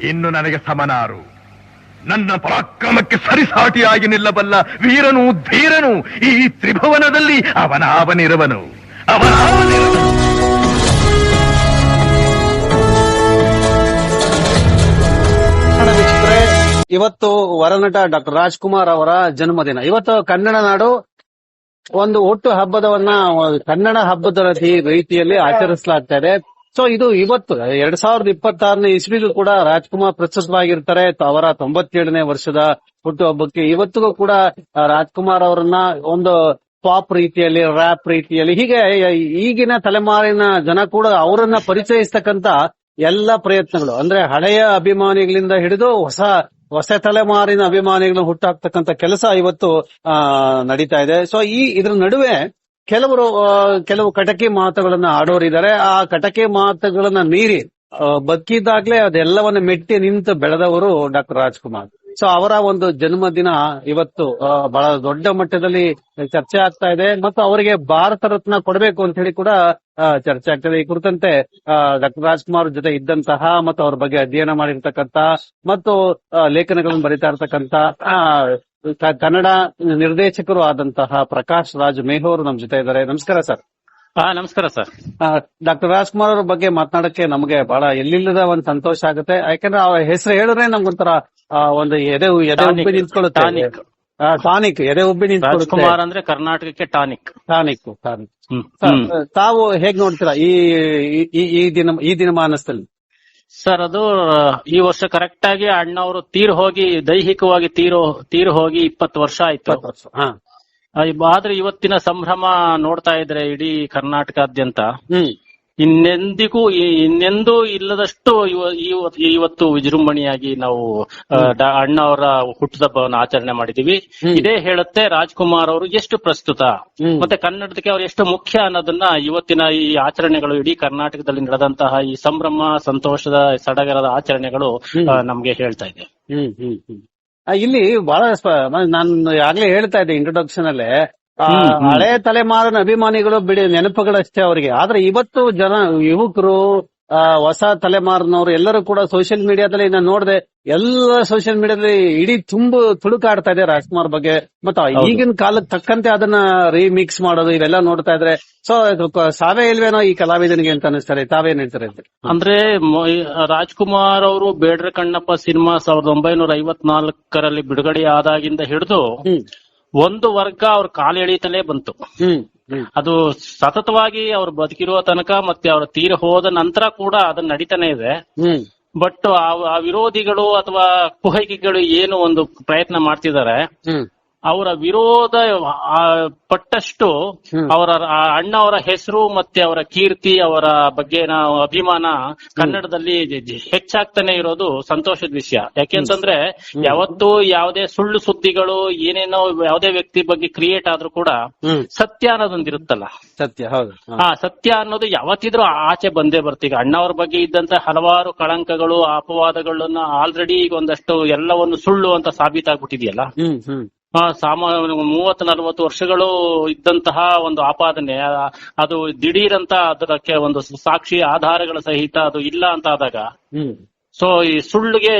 ಇನ್ನು ನನಗೆ ಸಮನಾರು. ನನ್ನ ಪರಾಕ್ರಮಕ್ಕೆ ಸರಿಸಾಟಿಯಾಗಿ ನಿಲ್ಲಬಲ್ಲ ವೀರನು ಧೀರನು ಈ ತ್ರಿಭುವನದಲ್ಲಿ ಅವನಿರುವನು. ಇವತ್ತು ವರನಟ ಡಾಕ್ಟರ್ ರಾಜ್ಕುಮಾರ್ ಅವರ ಜನ್ಮದಿನ. ಇವತ್ತು ಕನ್ನಡ ನಾಡು ಒಂದು ಹುಟ್ಟು ಹಬ್ಬದವನ್ನ ಕನ್ನಡ ಹಬ್ಬದ ರೀತಿಯಲ್ಲಿ ಆಚರಿಸಲಾಗ್ತಾ ಇದೆ. ಸೊ ಇದು ಇವತ್ತು 2026ನೇ ಇಸ್ವಿಗೂ ಕೂಡ ರಾಜ್ಕುಮಾರ್ ಪ್ರಸ್ತುತವಾಗಿರ್ತಾರೆ. ಅವರ 97ನೇ ವರ್ಷದ ಹುಟ್ಟು ಹಬ್ಬಕ್ಕೆ ಇವತ್ತಿಗೂ ಕೂಡ ರಾಜ್ಕುಮಾರ್ ಅವರನ್ನ ಒಂದು ಪಾಪ್ ರೀತಿಯಲ್ಲಿ, ರ್ಯಾಪ್ ರೀತಿಯಲ್ಲಿ, ಹೀಗೆ ಈಗಿನ ತಲೆಮಾರಿನ ಜನ ಕೂಡ ಅವರನ್ನ ಪರಿಚಯಿಸ್ತಕ್ಕಂತ ಎಲ್ಲ ಪ್ರಯತ್ನಗಳು, ಅಂದ್ರೆ ಹಳೆಯ ಅಭಿಮಾನಿಗಳಿಂದ ಹಿಡಿದು ಹೊಸ ತಲೆಮಾರಿನ ಅಭಿಮಾನಿಗಳನ್ನ ಹುಟ್ಟಾಕ್ತಕ್ಕಂತ ಕೆಲಸ ಇವತ್ತು ನಡೀತಾ ಇದೆ. ಸೊ ಇದ್ರ ನಡುವೆ ಕೆಲವು ಕಟಕಿ ಮಾತುಗಳನ್ನ ಆಡೋರಿದ್ದಾರೆ. ಆ ಕಟಕಿ ಮಾತುಗಳನ್ನ ಮೀರಿ ಬದುಕಿದಾಗ್ಲೇ ಅದೆಲ್ಲವನ್ನ ಮೆಟ್ಟಿ ನಿಂತು ಬೆಳೆದವರು ಡಾಕ್ಟರ್ ರಾಜ್ಕುಮಾರ್. ಸೊ ಅವರ ಒಂದು ಜನ್ಮದಿನ ಇವತ್ತು ಬಹಳ ದೊಡ್ಡ ಮಟ್ಟದಲ್ಲಿ ಚರ್ಚೆ ಆಗ್ತಾ ಇದೆ ಮತ್ತು ಅವರಿಗೆ ಭಾರತ ರತ್ನ ಕೊಡಬೇಕು ಅಂತ ಹೇಳಿ ಕೂಡ ಚರ್ಚೆ ಆಗ್ತದೆ. ಈ ಕುರಿತಂತೆ ಡಾಕ್ಟರ್ ರಾಜ್ಕುಮಾರ್ ಜೊತೆ ಇದ್ದಂತಹ ಮತ್ತು ಅವ್ರ ಬಗ್ಗೆ ಅಧ್ಯಯನ ಮಾಡಿರ್ತಕ್ಕಂತ ಮತ್ತು ಲೇಖನಗಳನ್ನು ಬರೀತಾ ಇರ್ತಕ್ಕಂತ ಕನ್ನಡ ನಿರ್ದೇಶಕರು ಆದಂತಹ ಪ್ರಕಾಶ್ ರಾಜ್ ಮೇಹೋರ್ ನಮ್ ಜೊತೆ ಇದ್ದಾರೆ. ನಮಸ್ಕಾರ ಸರ್. ನಮಸ್ಕಾರ ಸರ್. ಡಾಕ್ಟರ್ ರಾಜ್ಕುಮಾರ್ ಅವ್ರ ಬಗ್ಗೆ ಮಾತನಾಡಕ್ಕೆ ನಮಗೆ ಬಹಳ ಎಲ್ಲಿಲ್ಲದ ಒಂದು ಸಂತೋಷ ಆಗುತ್ತೆ. ಯಾಕಂದ್ರೆ ಅವ್ರ ಹೆಸರು ಹೇಳಿದ್ರೆ ನಮ್ಗೊಂಥರ ಒಂದು ಎದೆ ಉಬ್ಬಿ ನಿಂತ್ಕೊಳ್ಳುತ್ತೆ. ಟಾನಿಕ್, ಎದೆ ಉಬ್ಬಿ ನಿಂತ್ಕೊಳ್ಳುತ್ತೆ. ರಾಜ್ಕುಮಾರ್ ಅಂದ್ರೆ ಕರ್ನಾಟಕಕ್ಕೆ ಟಾನಿಕ್. ತಾವು ಹೇಗ್ ನೋಡ್ತೀರಾ ಈ ದಿನಮಾನದಲ್ಲಿ? ಸರ್, ಅದು ಈ ವರ್ಷ ಕರೆಕ್ಟ್ ಆಗಿ ಅಣ್ಣವರು ದೈಹಿಕವಾಗಿ ತೀರು ಹೋಗಿ 20 ವರ್ಷ ಆಯ್ತು. ಆದ್ರೆ ಇವತ್ತಿನ ಸಂಭ್ರಮ ನೋಡ್ತಾ ಇದ್ರೆ ಇಡೀ ಕರ್ನಾಟಕಾದ್ಯಂತ ಇನ್ನೆಂದೂ ಇಲ್ಲದಷ್ಟು ಇವತ್ತು ವಿಜೃಂಭಣೆಯಾಗಿ ನಾವು ಅಣ್ಣ ಅವರ ಹುಟ್ಟುಹಬ್ಬವನ್ನು ಆಚರಣೆ ಮಾಡಿದೀವಿ. ಇದೇ ಹೇಳುತ್ತೆ ರಾಜ್ಕುಮಾರ್ ಅವರು ಎಷ್ಟು ಪ್ರಸ್ತುತ ಮತ್ತೆ ಕನ್ನಡಕ್ಕೆ ಅವರು ಎಷ್ಟು ಮುಖ್ಯ ಅನ್ನೋದನ್ನ ಇವತ್ತಿನ ಈ ಆಚರಣೆಗಳು, ಇಡೀ ಕರ್ನಾಟಕದಲ್ಲಿ ನಡೆದಂತಹ ಈ ಸಂಭ್ರಮ, ಸಂತೋಷದ ಸಡಗರದ ಆಚರಣೆಗಳು ನಮ್ಗೆ ಹೇಳ್ತಾ ಇದೆ. ಇಲ್ಲಿ ಬಹಳ ನಾನು ಆಗ್ಲೇ ಹೇಳ್ತಾ ಇದ್ದೆ ಇಂಟ್ರೊಡಕ್ಷನ್ ಅಲ್ಲೇ, ಹಳೆ ತಲೆಮಾರಿನ ಅಭಿಮಾನಿಗಳು ನೆನಪುಗಳಷ್ಟೇ ಅವರಿಗೆ. ಆದ್ರೆ ಇವತ್ತು ಯುವಕರು, ಹೊಸ ತಲೆಮಾರಿನವರು ಎಲ್ಲರೂ ಕೂಡ ಸೋಷಿಯಲ್ ಮೀಡಿಯಾದಲ್ಲಿ ನಾನು ನೋಡಿದೆ, ಎಲ್ಲ ಸೋಷಿಯಲ್ ಮೀಡಿಯಾದಲ್ಲಿ ಇಡೀ ತುಳುಕಾಡ್ತಾ ಇದೆ ರಾಜ್ಕುಮಾರ್ ಬಗ್ಗೆ. ಮತ್ತೆ ಈಗಿನ ಕಾಲಕ್ಕೆ ತಕ್ಕಂತೆ ಅದನ್ನ ರೀಮಿಕ್ಸ್ ಮಾಡೋದು ಇವೆಲ್ಲ ನೋಡ್ತಾ ಇದ್ರೆ ಸೊ ಸಾವೇ ಇಲ್ವೇನೋ ಈ ಕಲಾವಿದನಿಗೆ ಅಂತ ಅನಿಸ್ತಾರೆ. ತಾವೇನ್ ಹೇಳ್ತಾರೆ? ಅಂದ್ರೆ ರಾಜ್ಕುಮಾರ್ ಅವರು ಬೇಡ್ರ ಕಣ್ಣಪ್ಪ ಸಿನಿಮಾ 1954ರಲ್ಲಿ ಬಿಡುಗಡೆ ಆದಾಗಿಂದ ಹಿಡಿದು ಒಂದು ವರ್ಗ ಅವ್ರ ಕಾಲು ಎಳೀತಲೇ ಬಂತು. ಅದು ಸತತವಾಗಿ ಅವ್ರು ಬದುಕಿರುವ ತನಕ ಮತ್ತೆ ಅವ್ರ ತೀರ ಹೋದ ನಂತರ ಕೂಡ ಅದನ್ನ ನಡೀತಾನೆ ಇದೆ. ಬಟ್ ಆ ವಿರೋಧಿಗಳು ಅಥವಾ ಕುಹಕಿಗಳು ಏನು ಒಂದು ಪ್ರಯತ್ನ ಮಾಡ್ತಿದ್ದಾರೆ, ಅವರ ವಿರೋಧ ಪಟ್ಟಷ್ಟು ಅವರ ಅಣ್ಣವರ ಹೆಸರು ಮತ್ತೆ ಅವರ ಕೀರ್ತಿ, ಅವರ ಬಗ್ಗೆ ಅಭಿಮಾನ ಕನ್ನಡದಲ್ಲಿ ಹೆಚ್ಚಾಗ್ತಾನೆ ಇರೋದು ಸಂತೋಷದ ವಿಷಯ. ಯಾಕೆಂತಂದ್ರೆ ಯಾವತ್ತೂ ಯಾವುದೇ ಸುಳ್ಳು ಸುದ್ದಿಗಳು ಏನೇನೋ ಯಾವುದೇ ವ್ಯಕ್ತಿ ಬಗ್ಗೆ ಕ್ರಿಯೇಟ್ ಆದ್ರೂ ಕೂಡ ಸತ್ಯ ಅನ್ನೋದೊಂದಿರುತ್ತಲ್ಲ, ಸತ್ಯ ಅನ್ನೋದು ಯಾವತ್ತಿದ್ರೂ ಆಚೆ ಬಂದೇ ಬರ್ತೀಗ. ಅಣ್ಣವ್ರ ಬಗ್ಗೆ ಇದ್ದಂತ ಹಲವಾರು ಕಳಂಕಗಳು, ಅಪವಾದಗಳನ್ನ ಆಲ್ರೆಡಿ ಈಗ ಒಂದಷ್ಟು ಎಲ್ಲವನ್ನು ಸುಳ್ಳು ಅಂತ ಸಾಬೀತಾಗ್ಬಿಟ್ಟಿದೆಯಲ್ಲ. 30-40 ವರ್ಷಗಳು ಇದ್ದಂತಹ ಒಂದು ಆಪಾದನೆ ಅದು ದಿಢೀರಂತ ಅದಕ್ಕೆ ಒಂದು ಸಾಕ್ಷಿ ಆಧಾರಗಳ ಸಹಿತ ಅದು ಇಲ್ಲ ಅಂತ ಆದಾಗ ಸೊ ಈ ಸುಳ್ಳಿಗೆ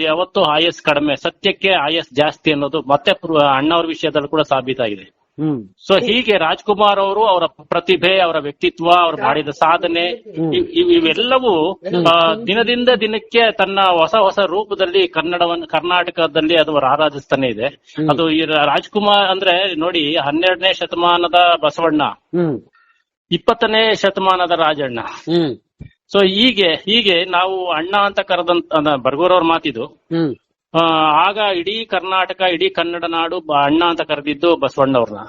ಯಾವತ್ತು ಆಯಸ್ ಕಡಿಮೆ, ಸತ್ಯಕ್ಕೆ ಆಯಸ್ ಜಾಸ್ತಿ ಅನ್ನೋದು ಮತ್ತೆ ಅಣ್ಣವ್ರ ವಿಷಯದಲ್ಲಿ ಕೂಡ ಸಾಬೀತಾಗಿದೆ. ಸೊ ಹೀಗೆ ರಾಜ್ಕುಮಾರ್ ಅವರು ಅವರ ಪ್ರತಿಭೆ, ಅವರ ವ್ಯಕ್ತಿತ್ವ, ಅವರು ಮಾಡಿದ ಸಾಧನೆ ಇವೆಲ್ಲವೂ ದಿನದಿಂದ ದಿನಕ್ಕೆ ತನ್ನ ಹೊಸ ರೂಪದಲ್ಲಿ ಕರ್ನಾಟಕದಲ್ಲಿ ಅದು ಆರಾಧಿಸ್ತಾನೆ ಇದೆ. ಅದು ಈ ರಾಜ್ಕುಮಾರ್ ಅಂದ್ರೆ ನೋಡಿ, 12ನೇ ಶತಮಾನದ ಬಸವಣ್ಣ, 20ನೇ ಶತಮಾನದ ರಾಜಣ್ಣ. ಸೊ ಹೀಗೆ ನಾವು ಅಣ್ಣ ಅಂತ ಕರೆದಂತ ಬರ್ಗೂರವ್ರ ಮಾತಿದು. ಆಗ ಇಡೀ ಕರ್ನಾಟಕ, ಇಡೀ ಕನ್ನಡ ನಾಡು ಅಣ್ಣ ಅಂತ ಕರೆದಿದ್ದು ಬಸವಣ್ಣವ್ರನ್ನ.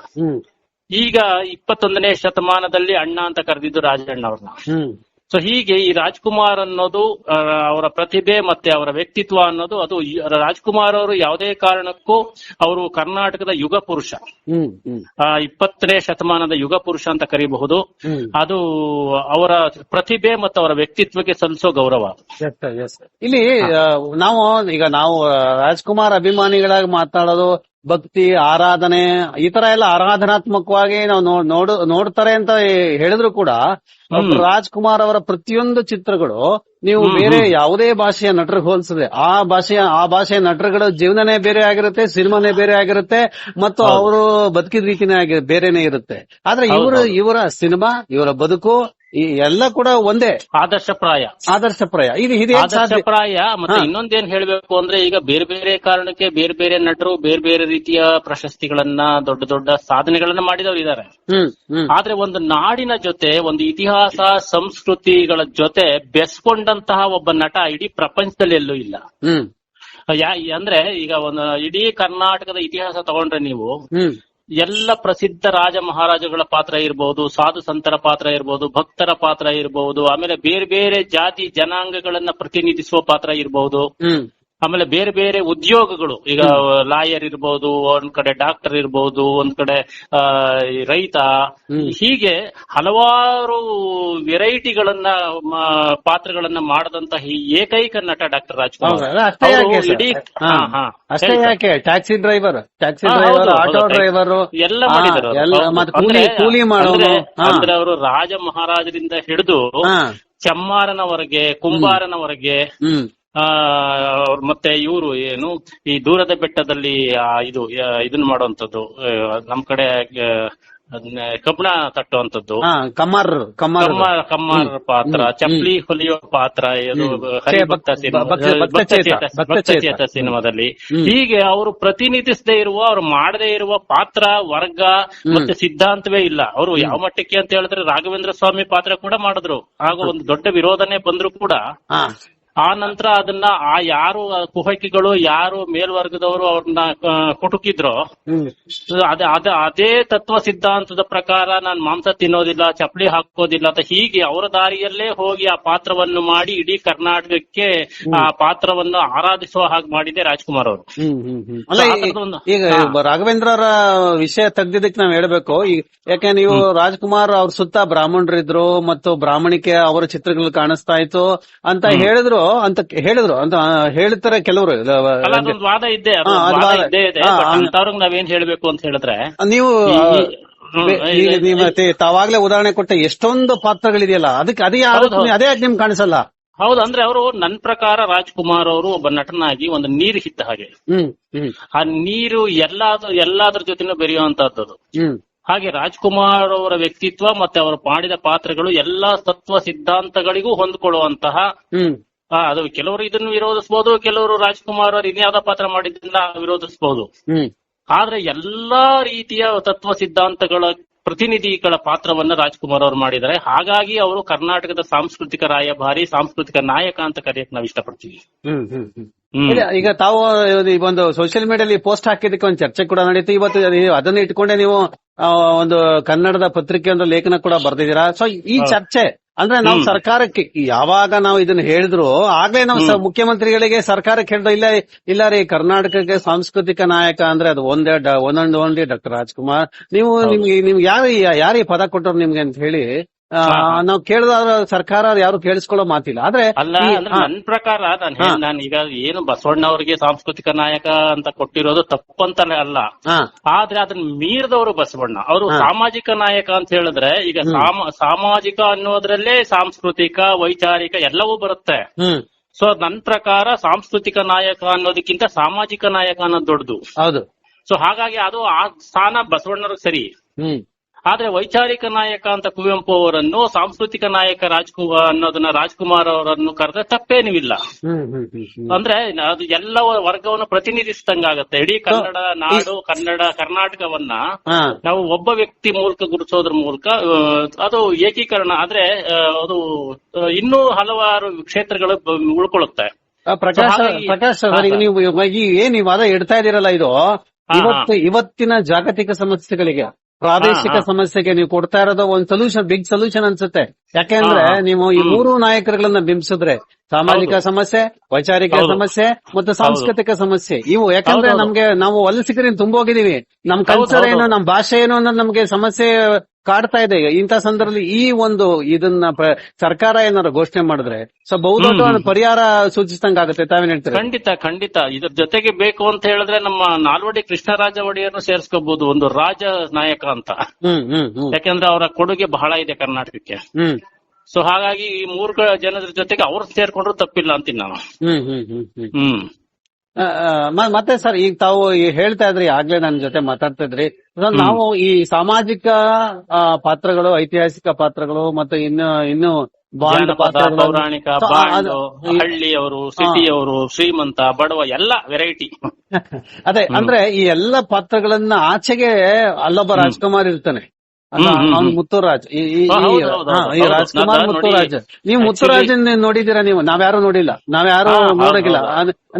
ಈಗ 21ನೇ ಶತಮಾನದಲ್ಲಿ ಅಣ್ಣ ಅಂತ ಕರೆದಿದ್ದು ರಾಜಣ್ಣ ಅವ್ರನ್ನ. ಸೊ ಹೀಗೆ ಈ ರಾಜ್ಕುಮಾರ್ ಅನ್ನೋದು ಅವರ ಪ್ರತಿಭೆ ಮತ್ತೆ ಅವರ ವ್ಯಕ್ತಿತ್ವ ಅನ್ನೋದು, ಅದು ರಾಜ್ಕುಮಾರ್ ಅವರು ಯಾವುದೇ ಕಾರಣಕ್ಕೂ ಅವರು ಕರ್ನಾಟಕದ ಯುಗ ಪುರುಷ, 20ನೇ ಶತಮಾನದ ಯುಗ ಪುರುಷ ಅಂತ ಕರೀಬಹುದು. ಅದು ಅವರ ಪ್ರತಿಭೆ ಮತ್ತು ಅವರ ವ್ಯಕ್ತಿತ್ವಕ್ಕೆ ಸಲ್ಲಿಸೋ ಗೌರವ. ಇಲ್ಲಿ ನಾವು ರಾಜ್ಕುಮಾರ್ ಅಭಿಮಾನಿಗಳಾಗಿ ಮಾತನಾಡೋದು, ಭಕ್ತಿ ಆರಾಧನೆ ಈ ತರ ಎಲ್ಲ ಆರಾಧನಾತ್ಮಕವಾಗಿ ನಾವು ನೋಡ್ತಾರೆ ಅಂತ ಹೇಳಿದ್ರು ಕೂಡ ರಾಜ್ಕುಮಾರ್ ಅವರ ಪ್ರತಿಯೊಂದು ಚಿತ್ರಗಳು ನೀವು ಬೇರೆ ಯಾವುದೇ ಭಾಷೆಯ ನಟರಿಗೆ ಹೋಲಿಸಿದ್ರೆ ಆ ಭಾಷೆಯ ನಟರುಗಳ ಜೀವನನೇ ಬೇರೆ ಆಗಿರುತ್ತೆ, ಸಿನಿಮಾನೇ ಬೇರೆ ಆಗಿರುತ್ತೆ, ಮತ್ತು ಅವರು ಬದುಕಿದ ರೀತಿನೇ ಬೇರೆನೆ ಇರುತ್ತೆ. ಆದ್ರೆ ಇವರ ಸಿನಿಮಾ, ಇವರ ಬದುಕು ಎಲ್ಲ ಕೂಡ ಒಂದೇ ಆದರ್ಶಪ್ರಾಯ. ಇದು ಆದರ್ಶಪ್ರಾಯ. ಮತ್ತೆ ಇನ್ನೊಂದೇನ್ ಹೇಳ್ಬೇಕು ಅಂದ್ರೆ, ಈಗ ಬೇರೆ ಬೇರೆ ಕಾರಣಕ್ಕೆ ಬೇರೆ ಬೇರೆ ನಟರು ಬೇರೆ ಬೇರೆ ರೀತಿಯ ಪ್ರಶಸ್ತಿಗಳನ್ನ, ದೊಡ್ಡ ದೊಡ್ಡ ಸಾಧನೆಗಳನ್ನ ಮಾಡಿದವರು ಇದ್ದಾರೆ. ಆದ್ರೆ ಒಂದು ನಾಡಿನ ಜೊತೆ, ಒಂದು ಇತಿಹಾಸ ಸಂಸ್ಕೃತಿಗಳ ಜೊತೆ ಬೆಸ್ಕೊಂಡಂತಹ ಒಬ್ಬ ನಟ ಇಡೀ ಪ್ರಪಂಚದಲ್ಲಿ ಎಲ್ಲೂ ಇಲ್ಲ. ಅಂದ್ರೆ ಈಗ ಒಂದು ಇಡೀ ಕರ್ನಾಟಕದ ಇತಿಹಾಸ ತಗೊಂಡ್ರೆ ನೀವು ಎಲ್ಲ ಪ್ರಸಿದ್ಧ ರಾಜ ಮಹಾರಾಜಗಳ ಪಾತ್ರ ಇರಬಹುದು, ಸಾಧು ಸಂತರ ಪಾತ್ರ ಇರಬಹುದು, ಭಕ್ತರ ಪಾತ್ರ ಇರಬಹುದು, ಆಮೇಲೆ ಬೇರೆ ಬೇರೆ ಜಾತಿ ಜನಾಂಗಗಳನ್ನ ಪ್ರತಿನಿಧಿಸುವ ಪಾತ್ರ ಇರಬಹುದು, ಆಮೇಲೆ ಬೇರೆ ಬೇರೆ ಉದ್ಯೋಗಗಳು, ಈಗ ಲಾಯರ್ ಇರಬಹುದು, ಒಂದ್ ಕಡೆ ಡಾಕ್ಟರ್ ಇರಬಹುದು, ಒಂದ್ ಕಡೆ ರೈತ, ಹೀಗೆ ಹಲವಾರು ವೆರೈಟಿಗಳನ್ನ ಪಾತ್ರಗಳನ್ನ ಮಾಡದಂತ ಏಕೈಕ ನಟ ಡಾಕ್ಟರ್ ರಾಜ್ಕುಮಾರ್. ಅಷ್ಟೇ ಯಾಕೆ ಟ್ಯಾಕ್ಸಿ ಡ್ರೈವರ್, ಆಟೋ ಡ್ರೈವರ್ ಎಲ್ಲ ಮಾಡಿದರು. ಕೂಲಿ ಮಾಡೋದು ಅಂದ್ರೆ ಅವರು ರಾಜ ಮಹಾರಾಜರಿಂದ ಹಿಡಿದು ಚಮ್ಮಾರನವರೆಗೆ, ಕುಂಬಾರನವರೆಗೆ, ಮತ್ತೆ ಇವರು ಏನು ಈ ದೂರದ ಬೆಟ್ಟದಲ್ಲಿ ಇದನ್ನ ಮಾಡುವಂತದ್ದು, ನಮ್ ಕಡೆ ಕಬ್ಬಣ ತಟ್ಟುವಂತದ್ದು, ಕಮ್ಮಾರ ಪಾತ್ರ, ಚಪ್ಲಿ ಹೊಲಿಯೋ ಪಾತ್ರ, ಭಕ್ತಚೇತ ಸಿನಿಮಾದಲ್ಲಿ. ಹೀಗೆ ಅವರು ಪ್ರತಿನಿಧಿಸದೇ ಇರುವ, ಅವ್ರು ಮಾಡದೇ ಇರುವ ಪಾತ್ರ, ವರ್ಗ ಮತ್ತೆ ಸಿದ್ಧಾಂತವೇ ಇಲ್ಲ. ಅವರು ಯಾವ ಮಟ್ಟಕ್ಕೆ ಅಂತ ಹೇಳಿದ್ರೆ ರಾಘವೇಂದ್ರ ಸ್ವಾಮಿ ಪಾತ್ರ ಕೂಡ ಮಾಡಿದ್ರು, ಆಗ ಒಂದು ದೊಡ್ಡ ವಿರೋಧನೆ ಬಂದ್ರು ಕೂಡ ಆ ನಂತರ ಅದನ್ನ ಯಾರು ಕುಹಕಿಗಳು, ಯಾರು ಮೇಲ್ವರ್ಗದವರು ಅವ್ರನ್ನ ಕುಟುಕಿದ್ರು, ಅದೇ ತತ್ವ ಸಿದ್ಧಾಂತದ ಪ್ರಕಾರ ನಾನು ಮಾಂಸ ತಿನ್ನೋದಿಲ್ಲ, ಚಪ್ಪಲಿ ಹಾಕೋದಿಲ್ಲ ಅಂತ ಹೀಗೆ ಅವರ ದಾರಿಯಲ್ಲೇ ಹೋಗಿ ಆ ಪಾತ್ರವನ್ನು ಮಾಡಿ ಇಡೀ ಕರ್ನಾಟಕಕ್ಕೆ ಆ ಪಾತ್ರವನ್ನು ಆರಾಧಿಸುವ ಹಾಗೆ ಮಾಡಿದೆ ರಾಜ್ಕುಮಾರ್ ಅವರು. ಈಗ ರಾಘವೇಂದ್ರ ಅವರ ವಿಷಯ ತೆಗ್ದಿದ್ದಕ್ಕೆ ನಾವ್ ಹೇಳ್ಬೇಕು, ಯಾಕೆ ನೀವು ರಾಜ್ಕುಮಾರ್ ಅವ್ರ ಸುತ್ತ ಬ್ರಾಹ್ಮಣರಿದ್ರು ಮತ್ತು ಬ್ರಾಹ್ಮಣಿಕೆ ಅವರ ಚಿತ್ರಗಳು ಕಾಣಿಸ್ತಾ ಇತ್ತು ಅಂತ ಹೇಳಿದ್ರು ಅಂತ ಹೇಳ್ತಾರೆ ಕೆಲವರು. ವಾದ ಇದೆ, ನಾವೇನ್ ಹೇಳ್ಬೇಕು ಅಂತ ಹೇಳಿದ್ರೆ, ನೀವು ತಾವಾಗ್ಲೇ ಉದಾಹರಣೆ ಕೊಟ್ಟ ಎಷ್ಟೊಂದು ಪಾತ್ರಗಳಿದೆಯಲ್ಲ, ಅದೇ ಯಾಕೆ ನಿಮ್ಗೆ ಕಾಣಿಸಲ್ಲ? ಹೌದು, ಅಂದ್ರೆ ಅವರು ನನ್ನ ಪ್ರಕಾರ ರಾಜ್ಕುಮಾರ್ ಅವರು ಒಬ್ಬ ನಟನಾಗಿ ಒಂದು ನೀರು ಹಿತ್ತ ಹಾಗೆ. ಆ ನೀರು ಎಲ್ಲಾದ್ರ ಜೊತೆನೂ ಬೆರೆಯುವಂತಹದ್ದು. ಹಾಗೆ ರಾಜ್ಕುಮಾರ್ ಅವರ ವ್ಯಕ್ತಿತ್ವ ಮತ್ತೆ ಅವರು ಮಾಡಿದ ಪಾತ್ರಗಳು ಎಲ್ಲಾ ತತ್ವ ಸಿದ್ಧಾಂತಗಳಿಗೂ ಹೊಂದ್ಕೊಳ್ಳುವಂತಹ, ಅದು ಕೆಲವರು ಇದನ್ನು ವಿರೋಧಿಸಬಹುದು, ಕೆಲವರು ರಾಜ್ಕುಮಾರ್ ಅವರು ಇನ್ಯಾವುದೋ ಪಾತ್ರ ಮಾಡಿದ್ರಿಂದ ವಿರೋಧಿಸಬಹುದು. ಆದ್ರೆ ಎಲ್ಲಾ ರೀತಿಯ ತತ್ವ ಸಿದ್ಧಾಂತಗಳ ಪ್ರತಿನಿಧಿಗಳ ಪಾತ್ರವನ್ನ ರಾಜ್ಕುಮಾರ್ ಅವರು ಮಾಡಿದ್ದಾರೆ. ಹಾಗಾಗಿ ಅವರು ಕರ್ನಾಟಕದ ಸಾಂಸ್ಕೃತಿಕ ರಾಯಭಾರಿ, ಸಾಂಸ್ಕೃತಿಕ ನಾಯಕ ಅಂತ ಕರೆಯಕ್ ನಾವು ಇಷ್ಟಪಡ್ತೀವಿ. ಈಗ ತಾವು ಒಂದು ಸೋಷಿಯಲ್ ಮೀಡಿಯಾದಲ್ಲಿ ಪೋಸ್ಟ್ ಹಾಕಿದಕ್ಕೆ ಒಂದು ಚರ್ಚೆ ಕೂಡ ನಡೀತು. ಇವತ್ತು ಅದನ್ನ ಇಟ್ಕೊಂಡೆ ನೀವು ಒಂದು ಕನ್ನಡದ ಪತ್ರಿಕೆ ಒಂದು ಲೇಖನ ಕೂಡ ಬರ್ದಿದ್ದೀರಾ. ಸೊ ಈ ಚರ್ಚೆ ಅಂದ್ರೆ ನಾವು ಸರ್ಕಾರಕ್ಕೆ ಯಾವಾಗ ನಾವು ಇದನ್ನ ಹೇಳಿದ್ರು ಆಗ್ಲೇ ನಾವು ಮುಖ್ಯಮಂತ್ರಿಗಳಿಗೆ ಸರ್ಕಾರಕ್ಕೆ ಹೇಳಿದ್ರು, ಇಲ್ಲ ರೀ, ಕರ್ನಾಟಕಕ್ಕೆ ಸಾಂಸ್ಕೃತಿಕ ನಾಯಕ ಅಂದ್ರೆ ಅದು ಒಂದೊಂದು ಡಾಕ್ಟರ್ ರಾಜ್ಕುಮಾರ್. ನಿಮ್ಗೆ ಯಾರು ಈ ಪದ ಕೊಟ್ಟರು ನಿಮ್ಗೆ ಅಂತ ಹೇಳಿ ನಾವು ಕೇಳಿದಾದ್ರೆ ಸರ್ಕಾರ ಯಾರು ಕೇಳಿಸ್ಕೊಳ್ಳೋ ಮಾತಿಲ್ಲ. ಆದ್ರೆ ನನ್ನ ಪ್ರಕಾರ ನಾನು ಈಗ ಏನು ಬಸವಣ್ಣ ಅವರಿಗೆ ಸಾಂಸ್ಕೃತಿಕ ನಾಯಕ ಅಂತ ಕೊಟ್ಟಿರೋದು ತಪ್ಪಂತಾನೆ ಅಲ್ಲ, ಆದ್ರೆ ಅದನ್ನ ಮೀರಿದವರು ಬಸವಣ್ಣ ಅವರು ಸಾಮಾಜಿಕ ನಾಯಕ ಅಂತ ಹೇಳಿದ್ರೆ, ಈಗ ಸಾಮಾಜಿಕ ಅನ್ನೋದ್ರಲ್ಲೇ ಸಾಂಸ್ಕೃತಿಕ, ವೈಚಾರಿಕ ಎಲ್ಲವೂ ಬರುತ್ತೆ. ಸೊ ನನ್ನ ಪ್ರಕಾರ ಸಾಂಸ್ಕೃತಿಕ ನಾಯಕ ಅನ್ನೋದಕ್ಕಿಂತ ಸಾಮಾಜಿಕ ನಾಯಕ ಅನ್ನೋದು ದೊಡ್ಡದು. ಹೌದು. ಸೊ ಹಾಗಾಗಿ ಅದು ಆ ಸ್ಥಾನ ಬಸವಣ್ಣವ್ರಿಗೆ ಸರಿ. ಆದ್ರೆ ವೈಚಾರಿಕ ನಾಯಕ ಅಂತ ಕುವೆಂಪು ಅವರನ್ನು, ಸಾಂಸ್ಕೃತಿಕ ನಾಯಕ ಅನ್ನೋದನ್ನ ರಾಜ್ಕುಮಾರ್ ಅವರನ್ನು ಕರೆದ್ರೆ ತಪ್ಪೇನಿಲ್ಲ. ಅಂದ್ರೆ ಅದು ಎಲ್ಲ ವರ್ಗವನ್ನು ಪ್ರತಿನಿಧಿಸಿದಂಗಾಗತ್ತೆ. ಇಡೀ ಕನ್ನಡ ನಾಡು, ಕರ್ನಾಟಕವನ್ನ ನಾವು ಒಬ್ಬ ವ್ಯಕ್ತಿ ಮೂಲಕ ಗುರುತಿಸೋದ್ರ ಮೂಲಕ ಅದು ಏಕೀಕರಣ ಆದ್ರೆ ಅದು ಇನ್ನೂ ಹಲವಾರು ಕ್ಷೇತ್ರಗಳು ಉಳ್ಕೊಳ್ಳುತ್ತೆ. ಪ್ರಕಾಶ್ ನೀವು ಏನ್ ವಾದ ಇಡ್ತಾ ಇದೀರಲ್ಲ, ಇದು ಇವತ್ತಿನ ಜಾಗತಿಕ ಸಮಸ್ಯೆಗಳಿಗೆ, ಪ್ರಾದೇಶಿಕ ಸಮಸ್ಯೆಗೆ ನೀವು ಕೊಡ್ತಾ ಇರೋದು ಒಂದು ಸೊಲ್ಯೂಷನ್, ಬಿಗ್ ಸೊಲ್ಯೂಷನ್ ಅನ್ಸುತ್ತೆ. ಯಾಕೆಂದ್ರೆ ಹಾ, ನೀವು ಈ ಮೂರು ನಾಯಕರುಗಳನ್ನ ಬಿಂಬಿಸಿದ್ರೆ ಸಾಮಾಜಿಕ ಹೌದು. ಸಮಸ್ಯೆ, ವೈಚಾರಿಕ ಹೌದು. ಸಮಸ್ಯೆ ಮತ್ತು ಸಾಂಸ್ಕೃತಿಕ ಸಮಸ್ಯೆ ಇವು. ಯಾಕಂದ್ರೆ ಹೌದು. ನಮ್ಗೆ ನಾವು ವಲಸಿಗರಿಂದ ತುಂಬೋಗಿದೀವಿ. ನಮ್ ಕಲ್ಚರ್ ಹೌದು. ಏನು, ನಮ್ ಭಾಷೆ ಏನು ಅನ್ನೋದು ನಮ್ಗೆ ಸಮಸ್ಯೆ ಕಾಡ್ತಾ ಇದೆ. ಇಂಥ ಸಂದರ್ಭದಲ್ಲಿ ಈ ಒಂದು ಇದನ್ನ ಸರ್ಕಾರ ಏನಾದ್ರು ಘೋಷಣೆ ಮಾಡಿದ್ರೆ ಬಹುದೊಡ್ಡ ಒಂದು ಪರಿಹಾರ ಸೂಚಿಸಿದಂಗಾಗುತ್ತೆ. ತಾವೇನ್ ಹೇಳ್ತೀರಾ? ಖಂಡಿತ ಇದ್ರ ಜೊತೆಗೆ ಬೇಕು ಅಂತ ಹೇಳಿದ್ರೆ ನಮ್ಮ ನಾಲ್ವಡಿ ಕೃಷ್ಣರಾಜ ಒಡೆಯರ್ನು ಸೇರಿಸ್ಕೋಬಹುದು, ಒಂದು ರಾಜ ನಾಯಕ ಅಂತ. ಯಾಕಂದ್ರೆ ಅವರ ಕೊಡುಗೆ ಬಹಳ ಇದೆ ಕರ್ನಾಟಕಕ್ಕೆ. ಸೊ ಹಾಗಾಗಿ ಈ ಮೂರು ಜನರ ಜೊತೆಗೆ ಅವ್ರು ಸೇರ್ಕೊಂಡ್ರು ತಪ್ಪಿಲ್ಲ ಅಂತೀನಿ ನಾನು. ಮತ್ತೆ ಸರ್, ಈಗ ತಾವು ಹೇಳ್ತಾ ಇದ್ರಿ, ಆಗ್ಲೇ ನನ್ನ ಜೊತೆ ಮಾತಾಡ್ತಾ ಇದ್ರಿ, ನಾವು ಈ ಸಾಮಾಜಿಕ ಪಾತ್ರಗಳು, ಐತಿಹಾಸಿಕ ಪಾತ್ರಗಳು ಮತ್ತು ಇನ್ನು ಬಾಂಡ್ ಪಾತ್ರಗಳು, ಪೌರಾಣಿಕ, ಬಾಂಡು, ಹಳ್ಳಿಯವರು, ಸಿಟಿಯವರು, ಶ್ರೀಮಂತ, ಬಡವ, ಎಲ್ಲ ವೆರೈಟಿ. ಅದೇ ಅಂದ್ರೆ ಈ ಎಲ್ಲ ಪಾತ್ರಗಳನ್ನ ಆಚೆಗೆ ಅಲ್ಲೊಬ್ಬ ರಾಜ್ಕುಮಾರ್ ಇರ್ತಾನೆ, ಅವ್ನು ಮುತ್ತುರಾಜ್. ಈ ರಾಜ್ಕುಮಾರ್ ಮುತ್ತುರಾಜ್, ನೀವು ಮುತ್ತುರಾಜನ್ ನೋಡಿದೀರಾ? ನೀವು ನಾವ್ಯಾರು ನೋಡಿಲ್ಲ, ನಾವ್ಯಾರು ನೋಡಗಿಲ್ಲ.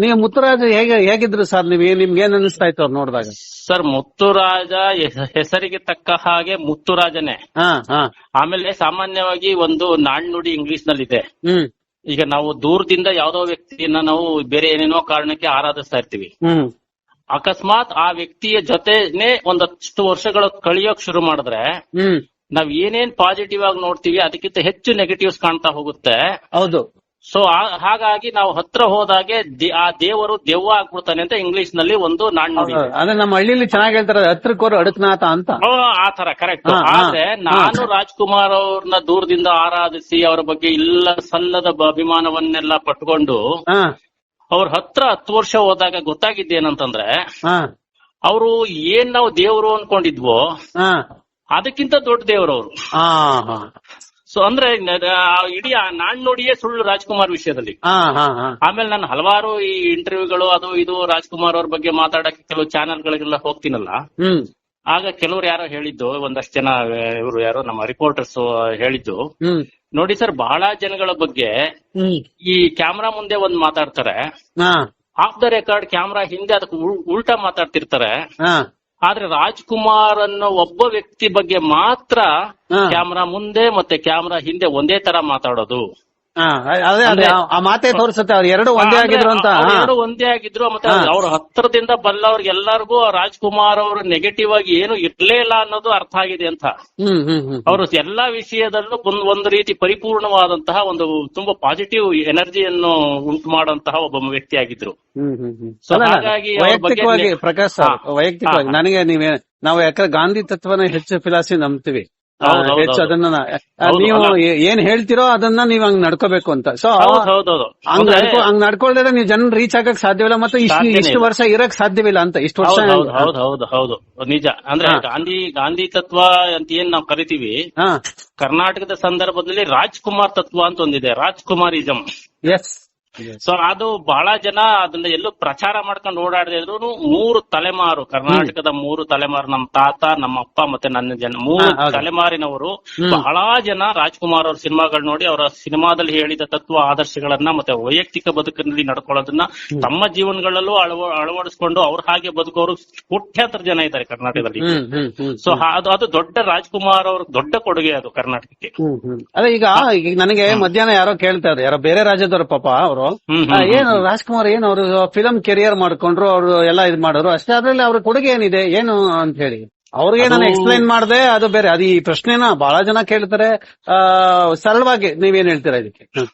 ನೀವು ಮುತ್ತುರಾಜ್ ಹೇಗಿದ್ರು ಸರ್? ನಿಮ್ಗೆ ಏನ್ ಅನಿಸ್ತಾ ಇತ್ತು ಅವ್ರು ನೋಡಿದಾಗ? ಸರ್, ಮುತ್ತುರಾಜ ಹೆಸರಿಗೆ ತಕ್ಕ ಹಾಗೆ ಮುತ್ತುರಾಜನೇ. ಆಮೇಲೆ ಸಾಮಾನ್ಯವಾಗಿ ಒಂದು ನಾಣ್ಣುಡಿ ಇಂಗ್ಲಿಷ್ ನಲ್ಲಿದೆ. ಈಗ ನಾವು ದೂರದಿಂದ ಯಾವ್ದೋ ವ್ಯಕ್ತಿಯನ್ನ ನಾವು ಬೇರೆ ಏನೇನೋ ಕಾರಣಕ್ಕೆ ಆರಾಧಿಸ್ತಾ ಇರ್ತೀವಿ. ಅಕಸ್ಮಾತ್ ಆ ವ್ಯಕ್ತಿಯ ಜೊತೆನೆ ಒಂದಷ್ಟು ವರ್ಷಗಳು ಕಳಿಯೋಕ್ ಶುರು ಮಾಡಿದ್ರೆ ನಾವ್ ಏನೇನ್ ಪಾಸಿಟಿವ್ ಆಗಿ ನೋಡ್ತೀವಿ ಅದಕ್ಕಿಂತ ಹೆಚ್ಚು ನೆಗೆಟಿವ್ಸ್ ಕಾಣ್ತಾ ಹೋಗುತ್ತೆ. ಹೌದು. ಸೊ ಹಾಗಾಗಿ ನಾವು ಹತ್ರ ಹೋದಾಗೆ ಆ ದೇವರು ದೆವ್ವ ಆಗ್ಬಿಡ್ತಾನೆ ಅಂತ ಇಂಗ್ಲಿಷ್ ನಲ್ಲಿ ಒಂದು ನಾಣ್ಣುಡಿ. ಅದೇ ನಮ್ಮ ಹಳ್ಳಿಲಿ ಚೆನ್ನಾಗಿ ಹೇಳ್ತಾರೆ, ಹತ್ರಕ್ಕೋರು ಅಡಕನಾಥ ಅಂತ. ಆ ತರ ಕರೆಕ್ಟ್. ಆದ್ರೆ ನಾನು ರಾಜ್ಕುಮಾರ್ ಅವ್ರನ್ನ ದೂರದಿಂದ ಆರಾಧಿಸಿ ಅವರ ಬಗ್ಗೆ ಇಲ್ಲ ಸಲ್ಲದ ಅಭಿಮಾನವನ್ನೆಲ್ಲ ಪಟ್ಕೊಂಡು ಅವ್ರ ಹತ್ರ 10 ವರ್ಷ ಹೋದಾಗ ಗೊತ್ತಾಗಿದ್ದೇನಂತಂದ್ರೆ ಅವರು ಏನ್ ನಾವು ದೇವರು ಅನ್ಕೊಂಡಿದ್ವೋ ಅದಕ್ಕಿಂತ ದೊಡ್ಡ ದೇವ್ರವ್ರು. ಸೊ ಅಂದ್ರೆ ಇಡೀ ನಾಣ್ಣುಡಿಯೇ ಸುಳ್ಳು ರಾಜ್ಕುಮಾರ್ ವಿಷಯದಲ್ಲಿ. ಆಮೇಲೆ ನಾನು ಹಲವಾರು ಈ ಇಂಟರ್ವ್ಯೂಗಳು ಅದು ಇದು ರಾಜ್ಕುಮಾರ್ ಅವ್ರ ಬಗ್ಗೆ ಮಾತಾಡಕ್ಕೆ ಕೆಲವು ಚಾನೆಲ್ಗಳಿಗೆಲ್ಲ ಹೋಗ್ತೀನಲ್ಲ, ಆಗ ಕೆಲವ್ರು ಯಾರೋ ಹೇಳಿದ್ದು, ಒಂದಷ್ಟು ಜನ ಇವರು ಯಾರೋ ನಮ್ಮ ರಿಪೋರ್ಟರ್ಸ್ ಹೇಳಿದ್ದು, ನೋಡಿ ಸರ್, ಬಹಳ ಜನಗಳ ಬಗ್ಗೆ ಈ ಕ್ಯಾಮ್ರಾ ಮುಂದೆ ಒಂದ್ ಮಾತಾಡ್ತಾರೆ, ಆಫ್ ದ ರೆಕಾರ್ಡ್ ಕ್ಯಾಮ್ರಾ ಹಿಂದೆ ಅದಕ್ಕೆ ಉಲ್ಟಾ ಮಾತಾಡ್ತಿರ್ತಾರೆ. ಆದ್ರೆ ರಾಜ್ಕುಮಾರ್ ಅನ್ನೋ ಒಬ್ಬ ವ್ಯಕ್ತಿ ಬಗ್ಗೆ ಮಾತ್ರ ಕ್ಯಾಮ್ರಾ ಮುಂದೆ ಮತ್ತೆ ಕ್ಯಾಮ್ರಾ ಹಿಂದೆ ಒಂದೇ ತರ ಮಾತಾಡೋದು. ಆ ಮಾತೇ ತೋರಿಸುತ್ತೆ ಅವ್ರು ಎರಡು ಒಂದೇ ಆಗಿದ್ರು ಅಂತ. ಎರಡು ಒಂದೇ ಆಗಿದ್ರು. ಮತ್ತೆ ಅವ್ರ ಹತ್ರದಿಂದ ಬಲ್ಲವ್ರಿಗೆಲ್ಲರಿಗೂ ರಾಜ್ಕುಮಾರ್ ಅವರು ನೆಗೆಟಿವ್ ಆಗಿ ಏನು ಇರ್ಲೇ ಇಲ್ಲ ಅನ್ನೋದು ಅರ್ಥ ಆಗಿದೆ ಅಂತ. ಅವರು ಎಲ್ಲಾ ವಿಷಯದಲ್ಲೂ ಒಂದು ರೀತಿ ಪರಿಪೂರ್ಣವಾದಂತಹ ಒಂದು ತುಂಬಾ ಪಾಸಿಟಿವ್ ಎನರ್ಜಿಯನ್ನು ಉಂಟು ಮಾಡುವಂತಹ ಒಬ್ಬ ವ್ಯಕ್ತಿ ಆಗಿದ್ರು. ಹಾಗಾಗಿ ವೈಯಕ್ತಿಕವಾಗಿ ಪ್ರಕಾಶ್ ವೈಯಕ್ತಿಕವಾಗಿ ನನಗೆ ನಾವು ಯಾಕಂದ್ರೆ ಗಾಂಧಿ ತತ್ವನ ಹೆಚ್ಚು ಫಿಲಾಸಫಿ ನಂಬ್ತೀವಿ, ಹೆಚ್ಚು ಅದನ್ನ ನೀವು ಏನ್ ಹೇಳ್ತಿರೋ ಅದನ್ನ ನೀವ್ ಹಂಗ್ ನಡ್ಕೋಬೇಕು ಅಂತ. ಸೊ ಹಂಗ್ ನಡ್ಕೊಳ್ದ್ರೆ ನೀವು ಜನ ರೀಚ್ ಆಗಕ್ ಸಾಧ್ಯವಿಲ್ಲ, ಮತ್ತೆ ಇಷ್ಟು ವರ್ಷ ಇರಕ್ ಸಾಧ್ಯವಿಲ್ಲ ಅಂತ. ಇಷ್ಟು ವರ್ಷ ಹೌದು ನಿಜ. ಅಂದ್ರೆ ಗಾಂಧಿ ತತ್ವ ಅಂತ ಏನ್ ನಾವು ಕರಿತೀವಿ, ಕರ್ನಾಟಕದ ಸಂದರ್ಭದಲ್ಲಿ ರಾಜ್ಕುಮಾರ್ ತತ್ವ ಅಂತ ಒಂದಿದೆ, ರಾಜ್ಕುಮಾರಿಸಂ. ಸೊ ಅದು ಬಹಳ ಜನ ಅದನ್ನ ಎಲ್ಲೂ ಪ್ರಚಾರ ಮಾಡ್ಕೊಂಡು ಓಡಾಡಿದ್ರು. 3 ತಲೆಮಾರು, ಕರ್ನಾಟಕದ 3 ತಲೆಮಾರು, ನಮ್ಮ ತಾತ, ನಮ್ಮ ಅಪ್ಪ ಮತ್ತೆ ನನ್ನ ಜನ, 3 ತಲೆಮಾರಿನವರು ಬಹಳ ಜನ ರಾಜ್ಕುಮಾರ್ ಅವ್ರ ಸಿನಿಮಾಗಳು ನೋಡಿ ಅವರ ಸಿನಿಮಾದಲ್ಲಿ ಹೇಳಿದ ತತ್ವ ಆದರ್ಶಗಳನ್ನ ಮತ್ತೆ ವೈಯಕ್ತಿಕ ಬದುಕಿನಲ್ಲಿ ನಡ್ಕೊಳ್ಳೋದನ್ನ ತಮ್ಮ ಜೀವನಗಳಲ್ಲೂ ಅಳವಡಿಸ್ಕೊಂಡು ಅವ್ರ ಹಾಗೆ ಬದುಕೋರು ಕೋಟ್ಯಾಂತರ ಜನ ಇದ್ದಾರೆ ಕರ್ನಾಟಕದಲ್ಲಿ. ಸೊ ಅದು ದೊಡ್ಡ ರಾಜ್ಕುಮಾರ್ ಅವ್ರ ದೊಡ್ಡ ಕೊಡುಗೆ ಅದು ಕರ್ನಾಟಕಕ್ಕೆ. ಅದೇ ಈಗ ನನಗೆ ಮಧ್ಯಾಹ್ನ ಯಾರೋ ಕೇಳ್ತಾ ಇದ್ದಾರೆ, ಯಾರೋ ಬೇರೆ ರಾಜ್ಯದವ್ರ ಪಾಪ ಅವರು, ಏನು ರಾಜ್ಕುಮಾರ್ ಏನು ಅವರು ಫಿಲಂ ಕೆರಿಯರ್ ಮಾಡ್ಕೊಂಡ್ರು, ಅವರು ಎಲ್ಲ ಇದು ಮಾಡೋರು ಅಷ್ಟೇ, ಅದ್ರಲ್ಲಿ ಅವ್ರ ಕೊಡುಗೆ ಏನಿದೆ ಏನು ಅಂತ ಹೇಳಿ ಅವ್ರಿಗೆ ನಾನು ಎಕ್ಸ್ಪ್ಲೈನ್ ಮಾಡಿದೆ. ಅದು ಬೇರೆ, ಅದು ಈ ಪ್ರಶ್ನೆನ ಬಹಳ ಜನ ಕೇಳ್ತಾರೆ. ಸರಳವಾಗಿ ನೀವೇನ್ ಹೇಳ್ತೀರಾ ಇದಕ್ಕೆ?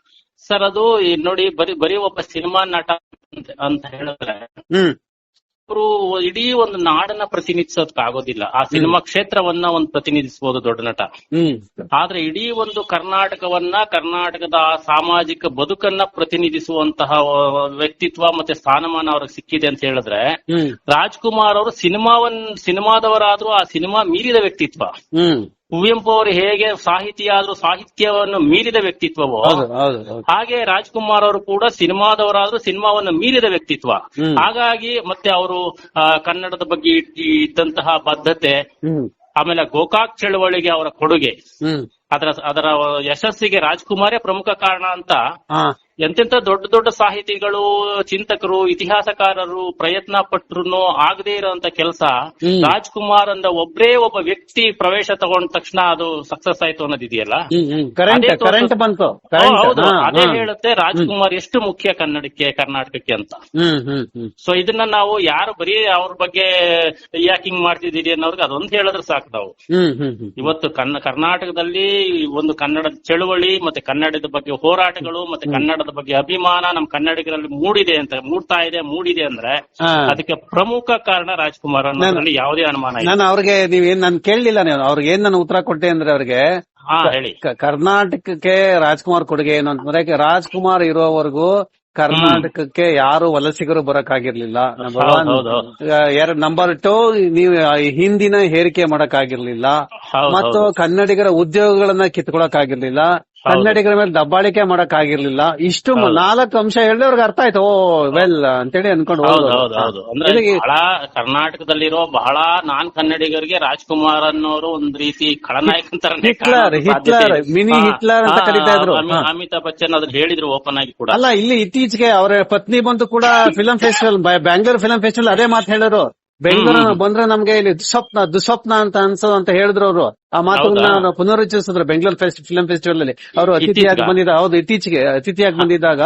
ಸರ್, ಅದು ನೋಡಿ, ಬರೀ ಒಬ್ಬ ಸಿನಿಮಾ ನಟ ಅಂತ ಹೇಳಿದ್ರೆ ಅವರು ಇಡೀ ಒಂದು ನಾಡನ್ನ ಪ್ರತಿನಿಧಿಸೋದಕ್ ಆಗೋದಿಲ್ಲ. ಆ ಸಿನಿಮಾ ಕ್ಷೇತ್ರವನ್ನ ಒಂದು ಪ್ರತಿನಿಧಿಸಬಹುದು ದೊಡ್ಡ ನಟ. ಆದ್ರೆ ಇಡೀ ಒಂದು ಕರ್ನಾಟಕದ ಸಾಮಾಜಿಕ ಬದುಕನ್ನ ಪ್ರತಿನಿಧಿಸುವಂತಹ ವ್ಯಕ್ತಿತ್ವ ಮತ್ತೆ ಸ್ಥಾನಮಾನ ಅವ್ರಿಗೆ ಸಿಕ್ಕಿದೆ ಅಂತ ಹೇಳಿದ್ರೆ, ರಾಜ್ಕುಮಾರ್ ಅವರು ಸಿನಿಮಾದವರಾದ್ರೂ ಆ ಸಿನಿಮಾ ಮೀರಿದ ವ್ಯಕ್ತಿತ್ವ. ಕುವೆಂಪು ಅವರು ಹೇಗೆ ಸಾಹಿತಿ ಆದ್ರೂ ಸಾಹಿತ್ಯವನ್ನು ಮೀರಿದ ವ್ಯಕ್ತಿತ್ವವೋ, ಹಾಗೆ ರಾಜ್ಕುಮಾರ್ ಅವರು ಕೂಡ ಸಿನಿಮಾದವರಾದ್ರೂ ಸಿನಿಮಾವನ್ನು ಮೀರಿದ ವ್ಯಕ್ತಿತ್ವ. ಹಾಗಾಗಿ ಮತ್ತೆ ಅವರು ಕನ್ನಡದ ಬಗ್ಗೆ ಇದ್ದಂತಹ ಬದ್ಧತೆ, ಆಮೇಲೆ ಗೋಕಾಕ್ ಚಳವಳಿಗೆ ಅವರ ಕೊಡುಗೆ, ಅದರ ಯಶಸ್ಸಿಗೆ ರಾಜ್ಕುಮಾರೇ ಪ್ರಮುಖ ಕಾರಣ ಅಂತ ಹಾ ಎಂತೆಂತ ದೊಡ್ಡ ದೊಡ್ಡ ಸಾಹಿತಿಗಳು, ಚಿಂತಕರು, ಇತಿಹಾಸಕಾರರು ಪ್ರಯತ್ನ ಪಟ್ರು ಆಗದೇ ಇರೋಂತ ಕೆಲಸ ರಾಜ್ಕುಮಾರ್ ಅಂದ ಒಬ್ಬ ವ್ಯಕ್ತಿ ಪ್ರವೇಶ ತಗೊಂಡ ತಕ್ಷಣ ಅದು ಸಕ್ಸಸ್ ಆಯ್ತು ಅನ್ನೋದಿದೆಯಲ್ಲ, ಕರೆಂಟ್ ಬಂತು. ಹೌದು, ಅದೇ ಹೇಳುತ್ತೆ ರಾಜ್ಕುಮಾರ್ ಎಷ್ಟು ಮುಖ್ಯ ಕರ್ನಾಟಕಕ್ಕೆ ಅಂತ. ಸೊ ಇದನ್ನ ನಾವು ಯಾರು ಬರೀ ಅವ್ರ ಬಗ್ಗೆ ಯಾಕಿಂಗ್ ಮಾಡ್ತಿದ್ದೀರಿ ಅನ್ನೋರ್ಗೆ ಅದೊಂದು ಹೇಳಿದ್ರೆ ಸಾಕು. ನಾವು ಇವತ್ತು ಕರ್ನಾಟಕದಲ್ಲಿ ಒಂದು ಕನ್ನಡದ ಚಳುವಳಿ ಮತ್ತೆ ಕನ್ನಡದ ಬಗ್ಗೆ ಹೋರಾಟಗಳು ಮತ್ತೆ ಕನ್ನಡದ ಬಗ್ಗೆ ಅಭಿಮಾನ ನಮ್ಮ ಕನ್ನಡಿಗರಲ್ಲಿ ಮೂಡಿದೆ ಅಂದ್ರೆ ಅದಕ್ಕೆ ಪ್ರಮುಖ ಕಾರಣ ರಾಜ್ಕುಮಾರ್ ಅನ್ನೋದ್ರಲ್ಲಿ ಯಾವುದೇ ಅನುಮಾನ ಇಲ್ಲ. ನಾನು ಅವ್ರಿಗೆ ನಾನು ಕೇಳಲಿಲ್ಲ, ನೀವು ಅವ್ರಿಗೆ ಏನ್ ನಾನು ಉತ್ತರ ಕೊಟ್ಟೆ ಅಂದ್ರೆ ಅವ್ರಿಗೆ ಹೇಳಿ. ಕರ್ನಾಟಕಕ್ಕೆ ರಾಜ್ಕುಮಾರ್ ಕೊಡುಗೆ ಏನು ಅಂತಂದ್ರೆ, ರಾಜ್ಕುಮಾರ್ ಇರೋವರೆಗೂ ಕರ್ನಾಟಕಕ್ಕೆ ಯಾರು ವಲಸಿಗರು ಬರಕ್ಕಾಗಿರ್ಲಿಲ್ಲ. ನಂಬರ್ 2, ನೀವು ಹಿಂದಿನ ಹೇರಿಕೆ ಮಾಡಕ್ಕಾಗಿರ್ಲಿಲ್ಲ, ಮತ್ತು ಕನ್ನಡಿಗರ ಉದ್ಯೋಗಗಳನ್ನ ಕಿತ್ಕೊಳಕ್ಕಾಗಿರ್ಲಿಲ್ಲ, ಕನ್ನಡಿಗರ ಮೇಲೆ ದಬ್ಬಾಳಿಕೆ ಮಾಡಕ್ ಆಗಿರ್ಲಿಲ್ಲ. ಇಷ್ಟು 4 ಅಂಶ ಹೇಳಿದ್ರೆ ಅವ್ರಿಗೆ ಅರ್ಥ ಆಯ್ತು, ವೆಲ್ ಅಂತೇಳಿ ಅನ್ಕೊಂಡು ಬಹಳ ಕರ್ನಾಟಕದಲ್ಲಿರೋ ಬಹಳ ಕನ್ನಡಿಗರಿಗೆ ರಾಜ್ಕುಮಾರ್ ಅನ್ನೋರು ಒಂದ್ ರೀತಿ ಖಳನಾಯಕ ಹಿಟ್ಲರ್ ಮಿನಿ ಹಿಟ್ಲರ್ ಅಂತ ಕರೀತಾ ಇದ್ರು. ಅಮಿತಾಬ್ ಬಚ್ಚನ್ ಅದ್ರ ಹೇಳಿದ್ರು ಓಪನ್ ಆಗಿ ಕೂಡ. ಅಲ್ಲ, ಇಲ್ಲಿ ಇತ್ತೀಚೆಗೆ ಅವರ ಪತ್ನಿ ಬಂದು ಕೂಡ film festival, Bangalore film festival ಅದೇ ಮಾತು ಹೇಳಿದ್ರು. ಬೆಂಗಳೂರು ಬಂದ್ರೆ ನಮ್ಗೆ ಇಲ್ಲಿ ದುಸ್ವಪ್ನ ಅಂತ ಅನ್ಸೋದು ಅಂತ ಹೇಳಿದ್ರು ಅವರು. ಆ ಮಾತನ್ನ ಪುನರುಚ್ಚರಿಸಿದ್ರು ಬೆಂಗಳೂರು ಫಿಲಂ ಫೆಸ್ಟಿವಲ್ ಅಲ್ಲಿ ಅವರು ಅತಿಥಿಯಾಗಿ ಬಂದಿದ್ದ. ಹೌದು, ಇತ್ತೀಚೆಗೆ ಅತಿಥಿಯಾಗಿ ಬಂದಿದ್ದಾಗ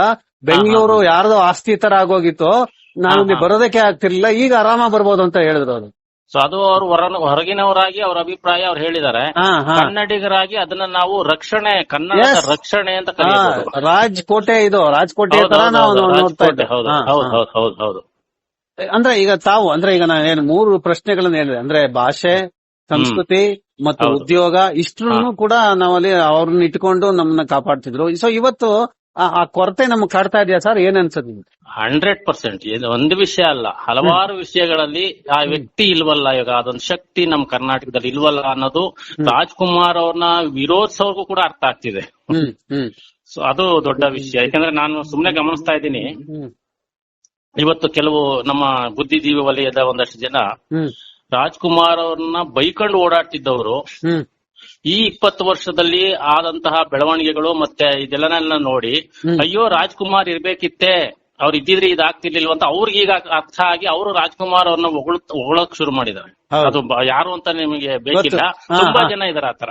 ಬೆಂಗಳೂರು ಯಾರ್ದೋ ಆಸ್ತಿ ತರ ಆಗೋಗಿತ್ತು, ನಾನು ಬರೋದಕ್ಕೆ ಆಗ್ತಿರ್ಲಿಲ್ಲ, ಈಗ ಆರಾಮ ಬರ್ಬೋದು ಅಂತ ಹೇಳಿದ್ರು ಅವರು. ಸೊ ಅದು ಅವರು ಹೊರಗಿನವರಾಗಿ ಅವ್ರ ಅಭಿಪ್ರಾಯ ಅವ್ರು ಹೇಳಿದ್ದಾರೆ. ಕನ್ನಡಿಗರಾಗಿ ಅದನ್ನ ನಾವು ಕನ್ನಡದ ರಕ್ಷಣೆ ಅಂತ ಕರೀತೀವಿ. ರಾಜ್ಕೋಟೆ ರಾಜ್ಕೋಟೆ ತರ ನಾವು ನೋಡ್ತಾ ಇದ್ದೇವೆ. ಹೌದು. ಅಂದ್ರೆ ಈಗ ನಾನು ಏನು 3 ಪ್ರಶ್ನೆಗಳನ್ನ ಹೇಳಿದೆ, ಅಂದ್ರೆ ಭಾಷೆ, ಸಂಸ್ಕೃತಿ ಮತ್ತು ಉದ್ಯೋಗ, ಇಷ್ಟನ್ನು ಕೂಡ ನಾವಲ್ಲಿ ಅವ್ರನ್ನ ಇಟ್ಕೊಂಡು ನಮ್ಮನ್ನ ಕಾಪಾಡ್ತಿದ್ರು. ಸೊ ಇವತ್ತು ಆ ಕೊರತೆ ನಮ್ಗೆ ಕಾಡ್ತಾ ಇದೆಯಾ ಸರ್, ಏನ್ ಅನ್ಸುತ್ತೆ? 100%. ಒಂದು ವಿಷಯ ಅಲ್ಲ, ಹಲವಾರು ವಿಷಯಗಳಲ್ಲಿ ಆ ವ್ಯಕ್ತಿ ಇಲ್ವಲ್ಲ, ಈಗ ಅದೊಂದು ಶಕ್ತಿ ನಮ್ಮ ಕರ್ನಾಟಕದಲ್ಲಿ ಇಲ್ವಲ್ಲ ಅನ್ನೋದು ರಾಜ್ಕುಮಾರ್ ಅವ್ರನ್ನ ವಿರೋಧಿಸೋರ್ಗೂ ಕೂಡ ಅರ್ಥ ಆಗ್ತಿದೆ. ಸೊ ಅದು ದೊಡ್ಡ ವಿಷಯ. ಯಾಕಂದ್ರೆ ನಾನು ಸುಮ್ನೆ ಗಮನಿಸ್ತಾ ಇದ್ದೀನಿ, ಇವತ್ತು ಕೆಲವು ನಮ್ಮ ಬುದ್ಧಿಜೀವಿ ವಲಯದ ಒಂದಷ್ಟು ಜನ ರಾಜ್ಕುಮಾರ್ ಅವ್ರನ್ನ ಬೈಕೊಂಡು ಓಡಾಡ್ತಿದ್ದವರು ಈ 20 ವರ್ಷದಲ್ಲಿ ಆದಂತಹ ಬೆಳವಣಿಗೆಗಳು ಮತ್ತೆ ಇದೆಲ್ಲನೆಲ್ಲ ನೋಡಿ ಅಯ್ಯೋ ರಾಜ್ಕುಮಾರ್ ಇರ್ಬೇಕಿತ್ತೆ, ಅವ್ರು ಇದ್ದಿದ್ರೆ ಇದಾಗ್ತಿರ್ಲಿಲ್ವ ಅಂತ ಅವ್ರಿಗೆ ಈಗ ಅರ್ಥ ಆಗಿ ಅವರು ರಾಜ್ಕುಮಾರ್ ಅವ್ರನ್ನ ಹೊಗಳಕ್ ಶುರು ಮಾಡಿದ್ದಾರೆ. ಅದು ಯಾರು ಅಂತ ನಿಮಗೆ ಬೇಕಿಲ್ಲ, ತುಂಬಾ ಜನ ಇದಾರೆ ಆತರ.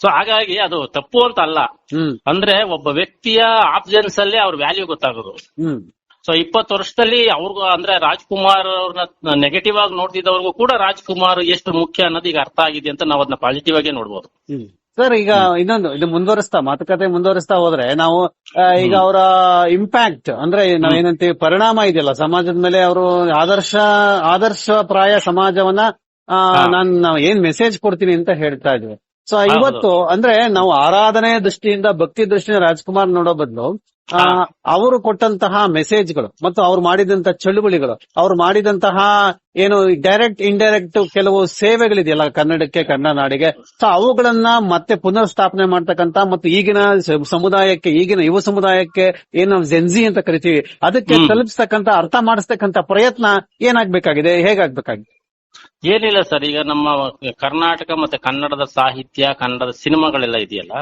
ಸೊ ಹಾಗಾಗಿ ಅದು ತಪ್ಪು ಅಂತ ಅಲ್ಲ, ಅಂದ್ರೆ ಒಬ್ಬ ವ್ಯಕ್ತಿಯ ಆಬ್ಸೆನ್ಸ್ ಅಲ್ಲಿ ಅವ್ರ ವ್ಯಾಲ್ಯೂ ಗೊತ್ತಾಗೋದು. ಸೊ 20 ವರ್ಷದಲ್ಲಿ ಅವ್ರಿಗೂ ಅಂದ್ರೆ ರಾಜ್ಕುಮಾರ್ ಅವ್ರನ್ನ ನೆಗೆಟಿವ್ ಆಗಿ ನೋಡ್ತಿದ್ದವ್ರಿಗೂ ಕೂಡ ರಾಜ್ಕುಮಾರ್ ಎಷ್ಟು ಮುಖ್ಯ ಅನ್ನೋದು ಈಗ ಅರ್ಥ ಆಗಿದೆ ಅಂತ ನಾವು ಅದನ್ನ ಪಾಸಿಟಿವ್ ಆಗಿ ನೋಡ್ಬೋದು. ಸರ್, ಈಗ ಇದು ಮಾತುಕತೆ ಮುಂದುವರಿಸ್ತಾ ಹೋದ್ರೆ ನಾವು ಈಗ ಅವರ ಇಂಪ್ಯಾಕ್ಟ್ ಅಂದ್ರೆ ನಾವೇನಂತೀವಿ ಪರಿಣಾಮ ಇದೆಯಲ್ಲ ಸಮಾಜದ ಮೇಲೆ, ಅವರು ಆದರ್ಶಪ್ರಾಯ ಸಮಾಜವನ್ನ ನಾವು ಏನ್ ಮೆಸೇಜ್ ಕೊಡ್ತೀನಿ ಅಂತ ಹೇಳ್ತಾ ಇದ್ವಿ. ಸೊ ಇವತ್ತು ಅಂದ್ರೆ ನಾವು ಆರಾಧನೆ ದೃಷ್ಟಿಯಿಂದ, ಭಕ್ತಿ ದೃಷ್ಟಿಯಿಂದ ರಾಜ್ಕುಮಾರ್ ನೋಡೋ ಬದಲು ಅವರು ಕೊಟ್ಟಂತಹ ಮೆಸೇಜ್ಗಳು ಮತ್ತು ಅವ್ರು ಮಾಡಿದಂತಹ ಚಳುವಳಿಗಳು, ಅವ್ರು ಮಾಡಿದಂತಹ ಏನು ಡೈರೆಕ್ಟ್ ಇಂಡೈರೆಕ್ಟ್ ಕೆಲವು ಸೇವೆಗಳಿದೆಯಲ್ಲ ಕನ್ನಡಕ್ಕೆ, ಕನ್ನಡ ನಾಡಿಗೆ, ಸೊ ಅವುಗಳನ್ನ ಮತ್ತೆ ಪುನರ್ ಸ್ಥಾಪನೆ ಮಾಡ್ತಕ್ಕಂತ ಮತ್ತು ಈಗಿನ ಸಮುದಾಯಕ್ಕೆ, ಈಗಿನ ಯುವ ಸಮುದಾಯಕ್ಕೆ ಏನು ಜೆನ್ಜಿ ಅಂತ ಕರಿತೀವಿ, ಅದಕ್ಕೆ ತಲುಪಿಸ್ತಕ್ಕಂತ, ಅರ್ಥ ಮಾಡಿಸ್ತಕ್ಕಂತ ಪ್ರಯತ್ನ ಏನಾಗ್ಬೇಕಾಗಿದೆ, ಹೇಗಾಗ್ಬೇಕಾಗಿದೆ? ಏನಿಲ್ಲ ಸರ್, ಈಗ ನಮ್ಮ ಕರ್ನಾಟಕ ಮತ್ತೆ ಕನ್ನಡದ ಸಾಹಿತ್ಯ, ಕನ್ನಡದ ಸಿನಿಮಾಗಳೆಲ್ಲ ಇದೆಯಲ್ಲ,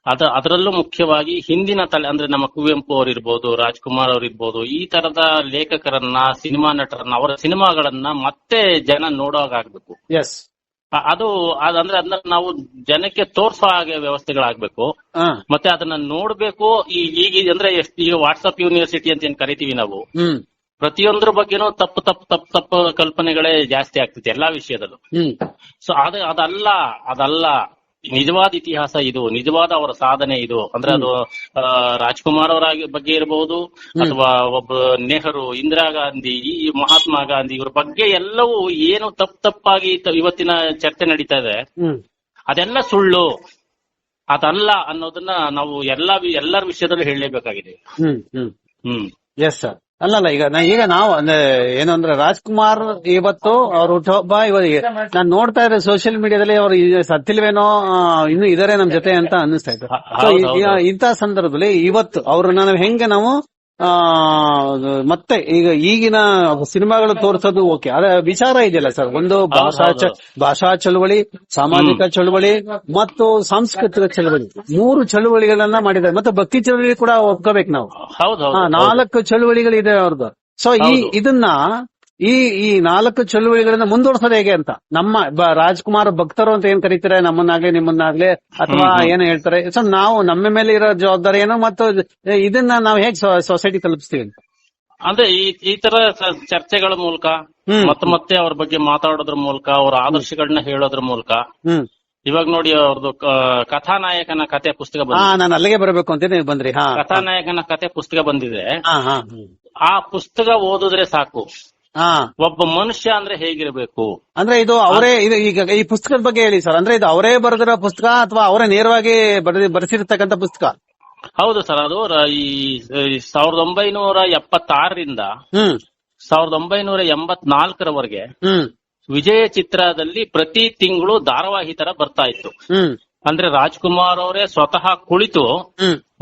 ಅದರಲ್ಲೂ ಮುಖ್ಯವಾಗಿ ಹಿಂದಿನ ಅಂದ್ರೆ ನಮ್ಮ ಕುವೆಂಪು ಅವರಿರ್ಬೋದು, ರಾಜ್ಕುಮಾರ್ ಅವರಿರ್ಬೋದು, ಈ ತರದ ಲೇಖಕರನ್ನ, ಸಿನಿಮಾ ನಟರನ್ನ, ಅವರ ಸಿನಿಮಾಗಳನ್ನ ಮತ್ತೆ ಜನ ನೋಡೋಗಾಗ್ಬೇಕು. ಅದನ್ನ ನಾವು ಜನಕ್ಕೆ ತೋರ್ಸೋ ಹಾಗೆ ವ್ಯವಸ್ಥೆಗಳಾಗ್ಬೇಕು. ಮತ್ತೆ ಅದನ್ನ ನೋಡ್ಬೇಕು. ಈಗ ಅಂದ್ರೆ ಈಗ ವಾಟ್ಸ್ಆಪ್ ಯೂನಿವರ್ಸಿಟಿ ಅಂತ ಏನ್ ಕರಿತೀವಿ ನಾವು, ಪ್ರತಿಯೊಂದ್ರ ಬಗ್ಗೆನೂ ತಪ್ಪು ಕಲ್ಪನೆಗಳೇ ಜಾಸ್ತಿ ಆಗ್ತೈತಿ ಎಲ್ಲಾ ವಿಷಯದಲ್ಲೂ. ಸೊ ಅದಲ್ಲ ನಿಜವಾದ ಇತಿಹಾಸ ಇದು, ನಿಜವಾದ ಅವರ ಸಾಧನೆ ಇದು. ಅಂದ್ರೆ ಅದು ರಾಜ್ಕುಮಾರ್ ಅವರ ಬಗ್ಗೆ ಇರಬಹುದು, ಅಥವಾ ಒಬ್ಬ ನೆಹರು, ಇಂದಿರಾ ಗಾಂಧಿ, ಈ ಮಹಾತ್ಮ ಗಾಂಧಿ, ಇವ್ರ ಬಗ್ಗೆ ಎಲ್ಲವೂ ಏನು ತಪ್ಪಾಗಿ ಇವತ್ತಿನ ಚರ್ಚೆ ನಡೀತಾ ಇದೆ, ಅದೆಲ್ಲ ಸುಳ್ಳು, ಅದಲ್ಲ ಅನ್ನೋದನ್ನ ನಾವು ಎಲ್ಲರ ವಿಷಯದಲ್ಲೂ ಹೇಳಲೇಬೇಕಾಗಿದೆ. Yes sir. ಅಲ್ಲಲ್ಲ, ಈಗ ನಾವು ಅಂದ್ರೆ ಏನು ಅಂದ್ರೆ ರಾಜ್ಕುಮಾರ್ ಇವತ್ತು ಅವ್ರ ಹುಟ್ಟುಹಬ್ಬ ನಾನು ನೋಡ್ತಾ ಇದ್ರೆ ಸೋಷಿಯಲ್ ಮೀಡಿಯಾದಲ್ಲಿ ಅವ್ರು ಸತ್ತಿಲ್ವೇನೋ, ಇನ್ನು ಇದಾರೆ ನಮ್ ಜೊತೆ ಅಂತ ಅನ್ನಿಸ್ತಾ ಇತ್ತು. ಇಂತಹ ಸಂದರ್ಭದಲ್ಲಿ ಇವತ್ತು ಅವ್ರನ್ನ ನಾವು ಹೆಂಗೆ ನಾವು ಮತ್ತೆ ಈಗಿನ ಸಿನಿಮಾಗಳು ತೋರಿಸೋದು ಓಕೆ, ಅದ ವಿಚಾರ ಇದೆಯಲ್ಲ ಸರ್, ಒಂದು ಭಾಷಾ ಚಳವಳಿ, ಸಾಮಾಜಿಕ ಚಳವಳಿ ಮತ್ತು ಸಾಂಸ್ಕೃತಿಕ ಚಳವಳಿ, 3 ಚಳವಳಿಗಳನ್ನ ಮಾಡಿದ್ದಾರೆ. ಮತ್ತೆ ಭಕ್ತಿ ಚಳವಳಿ ಕೂಡ ಒಪ್ಕೋಬೇಕು ನಾವು. 4 ಚಳವಳಿಗಳಿದೆ ಅವ್ರದ್ದು. ಸೊ ಇದನ್ನ ಈ 4 ಚಳುವಳಿಗಳನ್ನ ಮುಂದುವರ್ಸೋದು ಹೇಗೆ ಅಂತ ನಮ್ಮ ರಾಜ್ಕುಮಾರ್ ಭಕ್ತರು ಅಂತ ಏನ್ ಕರೀತಾರೆ ನಮ್ಮನ್ನಾಗ್ಲಿ ನಿಮ್ಮನ್ನಾಗ್ಲಿ ಅಥವಾ ಏನೋ ಹೇಳ್ತಾರೆ. ಸೊ ನಾವು ನಮ್ಮ ಮೇಲೆ ಇರೋ ಜವಾಬ್ದಾರಿ ಏನು ಮತ್ತು ಇದನ್ನ ನಾವು ಹೇಗೆ ಸೊಸೈಟಿ ತಲುಪಿಸ್ತೀವಿ ಅಂತ ಅಂದ್ರೆ ಈ ತರ ಚರ್ಚೆಗಳ ಮೂಲಕ ಮತ್ತೆ ಅವ್ರ ಬಗ್ಗೆ ಮಾತಾಡೋದ್ರ ಮೂಲಕ, ಅವ್ರ ಆದರ್ಶಗಳನ್ನ ಹೇಳೋದ್ರ ಮೂಲಕ. ಇವಾಗ ನೋಡಿ ಅವ್ರದ್ದು ಕಥಾನಾಯಕನ ಕತೆ ಪುಸ್ತಕ ನಾನು ಅಲ್ಲಿಗೆ ಬರಬೇಕು ಅಂತ ನೀವು ಬಂದ್ರಿ. ಕಥಾನಾಯಕನ ಕತೆ ಪುಸ್ತಕ ಬಂದಿದೆ. ಆ ಪುಸ್ತಕ ಓದಿದ್ರೆ ಸಾಕು ಒಬ್ಬ ಮನುಷ್ಯ ಅಂದ್ರೆ ಹೇಗಿರಬೇಕು ಅಂದ್ರೆ ಇದು ಅವರೇ ಈಗ ಈ ಪುಸ್ತಕದ ಬಗ್ಗೆ ಹೇಳಿ ಸರ್. ಅಂದ್ರೆ ಇದು ಅವರೇ ಬರೆದಿರೋ ಪುಸ್ತಕ ಅಥವಾ ಅವರೇ ನೇರವಾಗಿ ಬರೆಸಿರ್ತಕ್ಕಂಥ ಪುಸ್ತಕ? ಹೌದು ಸರ್, ಅದು ಈ 1976ರಿಂದ 1984ರವರೆಗೆ ವಿಜಯ ಚಿತ್ರದಲ್ಲಿ ಪ್ರತಿ ತಿಂಗಳು ಧಾರಾವಾಹಿ ತರ ಬರ್ತಾ ಇತ್ತು. ಅಂದ್ರೆ ರಾಜ್ಕುಮಾರ್ ಅವರೇ ಸ್ವತಃ ಕುಳಿತು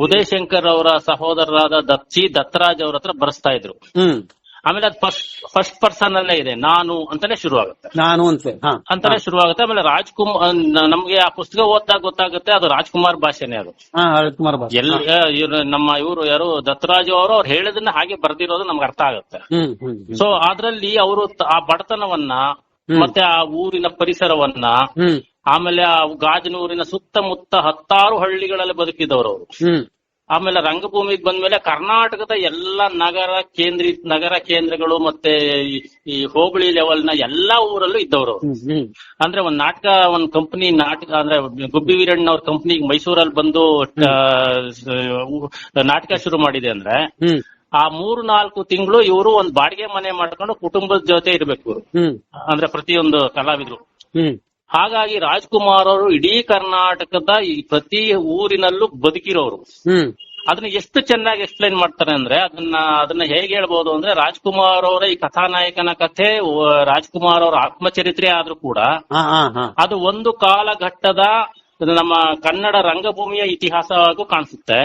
ಉದಯ್ ಶಂಕರ್ ಅವರ ಸಹೋದರರಾದ ದತ್ತರಾಜ್ ಅವ್ರ ಹತ್ರ ಬರೆಸ್ತಾ ಇದ್ರು. ಆಮೇಲೆ ಅದು ಫಸ್ಟ್ ಪರ್ಸನ್ ಅಲ್ಲೇ ಇದೆ, ನಾನು ಅಂತಾನೆ ಶುರುವಾಗುತ್ತೆ. ಅಂತಾನೆ ಶುರುವಾಗುತ್ತೆ. ಆಮೇಲೆ ರಾಜ್ಕುಮಾರ್ ನಮ್ಗೆ ಆ ಪುಸ್ತಕ ಓದಿದಾಗ ಗೊತ್ತಾಗುತ್ತೆ ಅದು ರಾಜ್ಕುಮಾರ್ ಭಾಷೆನೆ. ಅದು ನಮ್ಮ ಇವರು ಯಾರು ದತ್ತರಾಜು ಅವ್ರು ಹೇಳಿದನ್ನ ಹಾಗೆ ಬರ್ದಿರೋದು ನಮ್ಗೆ ಅರ್ಥ ಆಗುತ್ತೆ. ಸೊ ಅದ್ರಲ್ಲಿ ಅವರು ಆ ಬಡತನವನ್ನ ಮತ್ತೆ ಆ ಊರಿನ ಪರಿಸರವನ್ನ, ಆಮೇಲೆ ಆ ಗಾಜನೂರಿನ ಸುತ್ತಮುತ್ತ 10 ಹಳ್ಳಿಗಳಲ್ಲಿ ಬದುಕಿದವರು ಅವರು. ಆಮೇಲೆ ರಂಗಭೂಮಿಗೆ ಬಂದ್ಮೇಲೆ ಕರ್ನಾಟಕದ ಎಲ್ಲ ನಗರ ಕೇಂದ್ರಗಳು ಮತ್ತೆ ಈ ಹೋಬಳಿ ಲೆವೆಲ್ ನ ಎಲ್ಲಾ ಊರಲ್ಲೂ ಇದ್ದವರು. ಅಂದ್ರೆ ಒಂದ್ ಕಂಪನಿ ನಾಟಕ ಅಂದ್ರೆ ಗುಬ್ಬಿ ವೀರಣ್ಣ ಅವ್ರ ಕಂಪನಿಗೆ ಮೈಸೂರಲ್ಲಿ ಬಂದು ನಾಟಕ ಶುರು ಮಾಡಿದೆ ಅಂದ್ರೆ ಆ 3-4 ತಿಂಗಳು ಇವರು ಒಂದ್ ಬಾಡಿಗೆ ಮನೆ ಮಾಡ್ಕೊಂಡು ಕುಟುಂಬದ ಜೊತೆ ಇರ್ಬೇಕು ಅಂದ್ರೆ ಪ್ರತಿಯೊಂದು ಕಲಾವಿದ್ರು. ಹಾಗಾಗಿ ರಾಜ್ಕುಮಾರ್ ಅವರು ಇಡೀ ಕರ್ನಾಟಕದ ಈ ಪ್ರತಿ ಊರಿನಲ್ಲೂ ಬದುಕಿರೋರು. ಅದನ್ನ ಎಷ್ಟು ಚೆನ್ನಾಗಿ ಎಕ್ಸ್ಪ್ಲೈನ್ ಮಾಡ್ತಾರೆ ಅಂದ್ರೆ ಅದನ್ನ ಹೇಗೆ ಹೇಳ್ಬೋದು ಅಂದ್ರೆ ರಾಜ್ಕುಮಾರ್ ಅವರ ಈ ಕಥಾನಾಯಕನ ಕಥೆ ರಾಜ್ಕುಮಾರ್ ಅವರ ಆತ್ಮಚರಿತ್ರೆ ಆದ್ರೂ ಕೂಡ ಅದು ಒಂದು ಕಾಲಘಟ್ಟದ ನಮ್ಮ ಕನ್ನಡ ರಂಗಭೂಮಿಯ ಇತಿಹಾಸವಾಗೂ ಕಾಣಿಸುತ್ತೆ,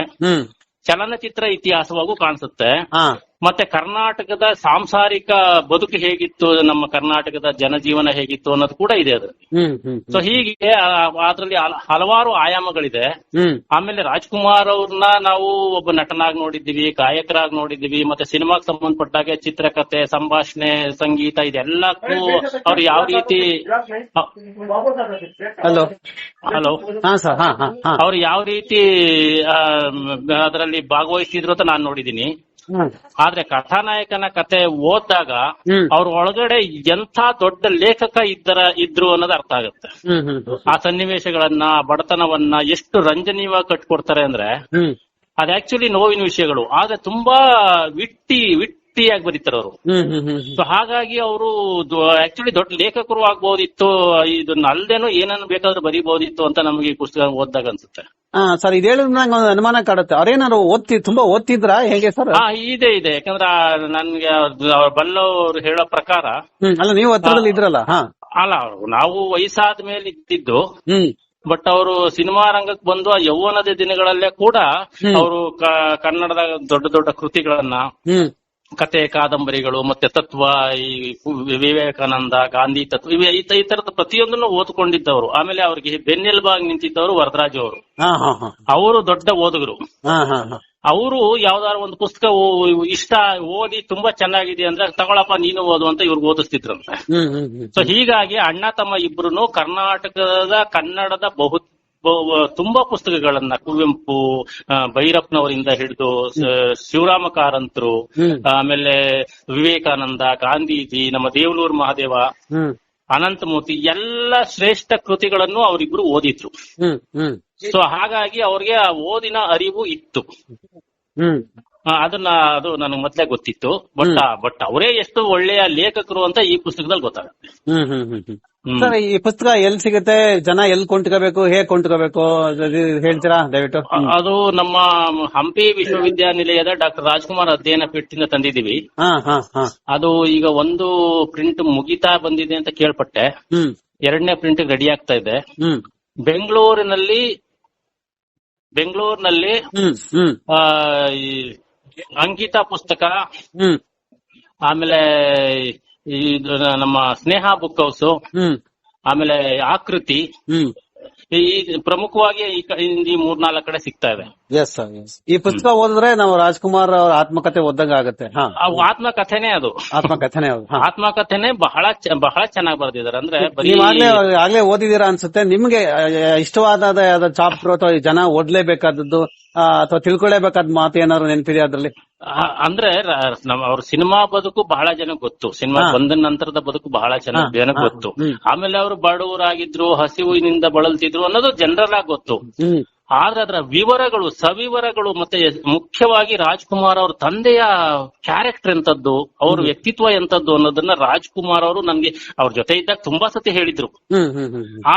ಚಲನಚಿತ್ರ ಇತಿಹಾಸವಾಗೂ ಕಾಣಿಸುತ್ತೆ, ಮತ್ತೆ ಕರ್ನಾಟಕದ ಸಾಂಸಾರಿಕ ಬದುಕು ಹೇಗಿತ್ತು, ನಮ್ಮ ಕರ್ನಾಟಕದ ಜನಜೀವನ ಹೇಗಿತ್ತು ಅನ್ನೋದು ಕೂಡ ಇದೆ ಅದ್ರಲ್ಲಿ. ಸೊ ಹೀಗೆ ಅದ್ರಲ್ಲಿ ಹಲವಾರು ಆಯಾಮಗಳಿದೆ. ಆಮೇಲೆ ರಾಜ್ಕುಮಾರ್ ಅವ್ರನ್ನ ನಾವು ಒಬ್ಬ ನಟನಾಗಿ ನೋಡಿದ್ದೀವಿ, ಗಾಯಕರಾಗಿ ನೋಡಿದ್ದೀವಿ, ಮತ್ತೆ ಸಿನಿಮಾಗೆ ಸಂಬಂಧಪಟ್ಟಾಗೆ ಚಿತ್ರಕಥೆ, ಸಂಭಾಷಣೆ, ಸಂಗೀತ ಇದೆಲ್ಲಕ್ಕೂ ಅವ್ರು ಯಾವ ರೀತಿ ಅವ್ರು ಯಾವ ರೀತಿ ಅದರಲ್ಲಿ ಭಾಗವಹಿಸಿದ್ರು ಅಂತ ನಾನು ನೋಡಿದ್ದೀನಿ. ಆದ್ರೆ ಕಥಾನಾಯಕನ ಕತೆ ಓದಿದಾಗ ಅವ್ರ ಒಳಗಡೆ ಎಂಥ ದೊಡ್ಡ ಲೇಖಕ ಇದ್ರು ಅನ್ನೋದು ಅರ್ಥ ಆಗುತ್ತೆ. ಆ ಸನ್ನಿವೇಶಗಳನ್ನ, ಬಡತನವನ್ನ ಎಷ್ಟು ರಂಜನೀಯವಾಗಿ ಕಟ್ಕೊಡ್ತಾರೆ ಅಂದ್ರೆ ಅದ್ ಆಕ್ಚುಲಿ ನೋವಿನ ವಿಷಯಗಳು, ಆದ್ರೆ ತುಂಬಾ ವಿಟ್ಟಿಯಾಗಿ ಬರೀತಾರೆ ಅವರು. ಸೊ ಹಾಗಾಗಿ ಅವರು ಆಕ್ಚುಲಿ ದೊಡ್ಡ ಲೇಖಕರು ಆಗ್ಬೋದಿತ್ತು, ಇದನ್ನ ಅಲ್ದೇನೋ ಏನನ್ನು ಬೇಕಾದ್ರೂ ಬರೀಬಹುದಿತ್ತು ಅಂತ ನಮಗೆ ಈ ಪುಸ್ತಕ ಓದಿದಾಗ ಅನ್ಸುತ್ತೆ. ಸರ್ ಇದು ಹೇಳಿದ್ರೆ ನಂಗೆ ಒಂದು ಅನುಮಾನ ಕಾಡುತ್ತೆ, ಅವ್ರೇನಾದ್ರು ತುಂಬಾ ಓದ್ತಿದ್ರಾ ಹೇಗೆ ಸರ್? ಇದೆ ಯಾಕಂದ್ರೆ ನನ್ಗೆ ಬಲ್ಲವ್ರು ಹೇಳೋ ಪ್ರಕಾರ. ಅಲ್ಲ ನೀವು ಹತ್ರದಲ್ಲಿ ಇದ್ರಲ್ಲ? ಅಲ್ಲ, ನಾವು ವಯಸ್ಸಾದ ಮೇಲೆ ಇದ್ದಿದ್ದು, ಬಟ್ ಅವರು ಸಿನಿಮಾ ರಂಗಕ್ಕೆ ಬಂದು ಆ ಯೌವನದ ದಿನಗಳಲ್ಲೇ ಕೂಡ ಅವರು ಕನ್ನಡದ ದೊಡ್ಡ ದೊಡ್ಡ ಕೃತಿಗಳನ್ನ, ಕತೆ, ಕಾದಂಬರಿಗಳು, ಮತ್ತೆ ತತ್ವ, ಈ ವಿವೇಕಾನಂದ, ಗಾಂಧಿ ತತ್ವ ಈ ತರದ ಪ್ರತಿಯೊಂದನ್ನು ಓದ್ಕೊಂಡಿದ್ದವರು. ಆಮೇಲೆ ಅವ್ರಿಗೆ ಬೆನ್ನೆಲುಬಾಗಿ ನಿಂತಿದ್ದವರು ವರದರಾಜು ಅವರು. ಅವರು ದೊಡ್ಡ ಓದುಗರು. ಅವರು ಯಾವ್ದಾದ್ರು ಒಂದು ಪುಸ್ತಕ ಇಷ್ಟ ಓದಿ ತುಂಬಾ ಚೆನ್ನಾಗಿದೆ ಅಂದ್ರೆ ತಗೊಳಪ್ಪ ನೀನು ಓದು ಅಂತ ಇವ್ರಿಗೆ ಓದಿಸ್ತಿದ್ರಂತೆ. ಸೊ ಹೀಗಾಗಿ ಅಣ್ಣ ತಮ್ಮ ಇಬ್ರು ಕನ್ನಡದ ತುಂಬಾ ಪುಸ್ತಕಗಳನ್ನ ಕುವೆಂಪು, ಭೈರಪ್ಪನವರಿಂದ ಹಿಡಿದು ಶಿವರಾಮ ಕಾರಂತರು, ಆಮೇಲೆ ವಿವೇಕಾನಂದ, ಗಾಂಧೀಜಿ, ನಮ್ಮ ದೇವನೂರು ಮಹಾದೇವ, ಅನಂತಮೂರ್ತಿ ಎಲ್ಲ ಶ್ರೇಷ್ಠ ಕೃತಿಗಳನ್ನು ಅವರಿಬ್ರು ಓದಿದ್ರು. ಸೊ ಹಾಗಾಗಿ ಅವ್ರಿಗೆ ಆ ಓದಿನ ಅರಿವು ಇತ್ತು. ಅದು ನನಗೆ ಮೊದ್ಲೇ ಗೊತ್ತಿತ್ತು. ಬಟ್ ಅವರೇ ಎಷ್ಟು ಒಳ್ಳೆಯ ಲೇಖಕರು ಅಂತ ಈ ಪುಸ್ತಕದಲ್ಲಿ ಗೊತ್ತಾಗುತ್ತೆ. ಸರ್ ಈ ಪುಸ್ತಕ ಎಲ್ಲಿ ಸಿಗುತ್ತೆ, ಜನ ಎಲ್ಲಿ ಕೊಂಡ್ಕೋಬೇಕು, ಹೇಗೆ ಕೊಂಡ್ಕೋಬೇಕು ಹೇಳ್ತೀರಾ ದಯವಿಟ್ಟು? ಅದು ನಮ್ಮ ಹಂಪಿ ವಿಶ್ವವಿದ್ಯಾನಿಲಯದ ಡಾಕ್ಟರ್ ರಾಜ್ಕುಮಾರ್ ಅಧ್ಯಯನ ಪೀಠದಿಂದ ತಂದಿದ್ದೀವಿ. ಅದು ಈಗ ಒಂದು ಪ್ರಿಂಟ್ ಮುಗಿತಾ ಬಂದಿದೆ ಅಂತ ಕೇಳ್ಪಟ್ಟೆ. 2ನೇ ಪ್ರಿಂಟ್ ರೆಡಿ ಆಗ್ತಾ ಇದೆ. ಬೆಂಗಳೂರಿನಲ್ಲಿ ಅಂಕಿತ ಪುಸ್ತಕ, ಹ್ಮ್ ಆಮೇಲೆ ಇದು ನಮ್ಮ ಸ್ನೇಹ ಬುಕ್ ಹೌಸ್, ಆಮೇಲೆ ಆಕೃತಿ, ಈ ಪ್ರಮುಖವಾಗಿ ಈ 3-4 ಕಡೆ ಸಿಗ್ತಾ ಇದೆ. Yes sir, yes. ಈ ಪುಸ್ತಕ ಓದಿದ್ರೆ ನಾವು ರಾಜ್ಕುಮಾರ್ ಅವ್ರ ಆತ್ಮಕಥೆ ಓದಂಗ ಆಗುತ್ತೆ. ಆತ್ಮಕಥೆನೇ ಅದು, ಆತ್ಮಕಥೆನೆ ಆತ್ಮಕಥೆನೆ ಬಹಳ ಚೆನ್ನಾಗಿ ಬರೆದಿದ್ದಾರೆ. ಅಂದ್ರೆ ಆಗ್ಲೇ ಓದಿದೀರಾ ಅನ್ಸುತ್ತೆ. ನಿಮ್ಗೆ ಇಷ್ಟವಾದ ಚಾಪ್ಟರ್ ಅಥವಾ ಜನ ಓದ್ಲೇಬೇಕಾದದ್ದು ಅಥವಾ ತಿಳ್ಕೊಳ್ಳೇಬೇಕಾದ ಮಾತು ಏನಾದ್ರು ನೆನಪಿದೆ ಅದ್ರಲ್ಲಿ? ಅಂದ್ರೆ ಅವ್ರ ಸಿನಿಮಾ ಬದುಕು ಬಹಳ ಜನ ಗೊತ್ತು, ಸಿನಿಮಾ ಬಂದ ನಂತರದ ಬದುಕು ಬಹಳ ಜನ ಗೊತ್ತು. ಆಮೇಲೆ ಅವರು ಬಡವರಾಗಿದ್ರು, ಹಸಿವಿನಿಂದ ಬಳಲ್ತಿದ್ರು ಅನ್ನೋದು ಜನರಲ್ ಆಗಿ ಗೊತ್ತು. ಆದ್ರೆ ಅದರ ವಿವರಗಳು, ಸವಿವರಗಳು, ಮತ್ತೆ ಮುಖ್ಯವಾಗಿ ರಾಜ್ಕುಮಾರ್ ಅವ್ರ ತಂದೆಯ ಕ್ಯಾರೆಕ್ಟರ್ ಎಂತದ್ದು, ಅವ್ರ ವ್ಯಕ್ತಿತ್ವ ಎಂತದ್ದು ಅನ್ನೋದನ್ನ ರಾಜ್ಕುಮಾರ್ ಅವರು ನನ್ಗೆ ಅವ್ರ ಜೊತೆ ಇದ್ದಾಗ ತುಂಬಾ ಸತಿ ಹೇಳಿದ್ರು.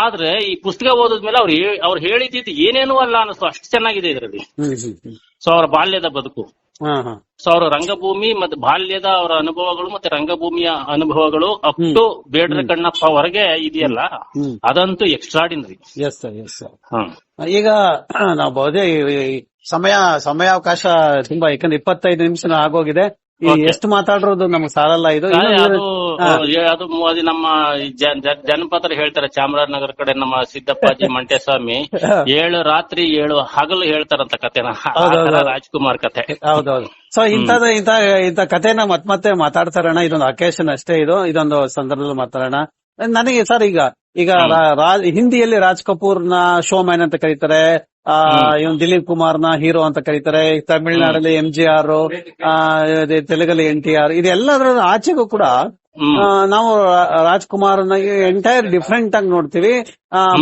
ಆದ್ರೆ ಈ ಪುಸ್ತಕ ಓದಿದ್ಮೇಲೆ ಅವ್ರು ಹೇಳಿದ್ದು ಏನೇನೂ ಅಲ್ಲ ಅನ್ನಿಸ್ತು, ಅಷ್ಟು ಚೆನ್ನಾಗಿದೆ ಇದರಲ್ಲಿ. ಸೊ ಅವರ ಬಾಲ್ಯದ ಬದುಕು, ಸೊ ಅವರ ರಂಗಭೂಮಿ ಮತ್ತೆ ಬಾಲ್ಯದ ಅವರ ಅನುಭವಗಳು ಮತ್ತೆ ರಂಗಭೂಮಿಯ ಅನುಭವಗಳು ಅಪ್ ಟು ಬೇಡ್ರ ಕಣ್ಣಪ್ಪ ಹೊರಗೆ ಇದೆಯಲ್ಲ, ಅದಂತೂ extraordinary. S sir, yes sir. ಈಗ ನಾವು ಬಹುದೇ ಸಮಯಾವಕಾಶ ತುಂಬಾ, ಯಾಕಂದ್ರೆ 25 ನಿಮಿಷ ಆಗೋಗಿದೆ. ಎಷ್ಟು ಮಾತಾಡಿರೋದು ನಮ್ಗೆ ಸಾಲಲ್ಲ. ಇದು ಅದು ನಮ್ಮ ಜನಪದರು ಹೇಳ್ತಾರೆ, ಚಾಮರಾಜನಗರ ಕಡೆ ನಮ್ಮ ಸಿದ್ದಪ್ಪಾಜಿ ಮಂಟೇಸ್ವಾಮಿ 7 ರಾತ್ರಿ 7 ಹಗಲು ಹೇಳ್ತಾರಂತ ಕಥೆನ, ರಾಜ್ಕುಮಾರ್ ಕಥೆ. ಹೌದೌದು. ಸೊ ಇಂಥ ಕಥೆನ ಮತ್ತೆ ಮಾತಾಡ್ತಾರಣ. ಇದೊಂದು ಅಕೇಶನ್ ಅಷ್ಟೇ, ಇದೊಂದು ಸಂದರ್ಭದಲ್ಲಿ ಮಾತಾಡೋಣ. ನನಗೆ ಸರ್ ಈಗ ಹಿಂದಿಯಲ್ಲಿ ರಾಜ್ ಕಪೂರ್ ನ ಶೋ ಮ್ಯಾನ್ ಅಂತ ಕರೀತಾರೆ, ಇವನ್ ದಿಲೀಪ್ ಕುಮಾರ್ ನ ಹೀರೋ ಅಂತ ಕರೀತಾರೆ, ತಮಿಳುನಾಡಲ್ಲಿ MGR, ತೆಲುಗಲ್ಲಿ NTR. ಇದೆಲ್ಲದರ ಆಚೆಗೂ ಕೂಡ ನಾವು ರಾಜ್ಕುಮಾರ್ ಎಂಟೈರ್ ಡಿಫ್ರೆಂಟ್ ಆಗಿ ನೋಡ್ತೀವಿ.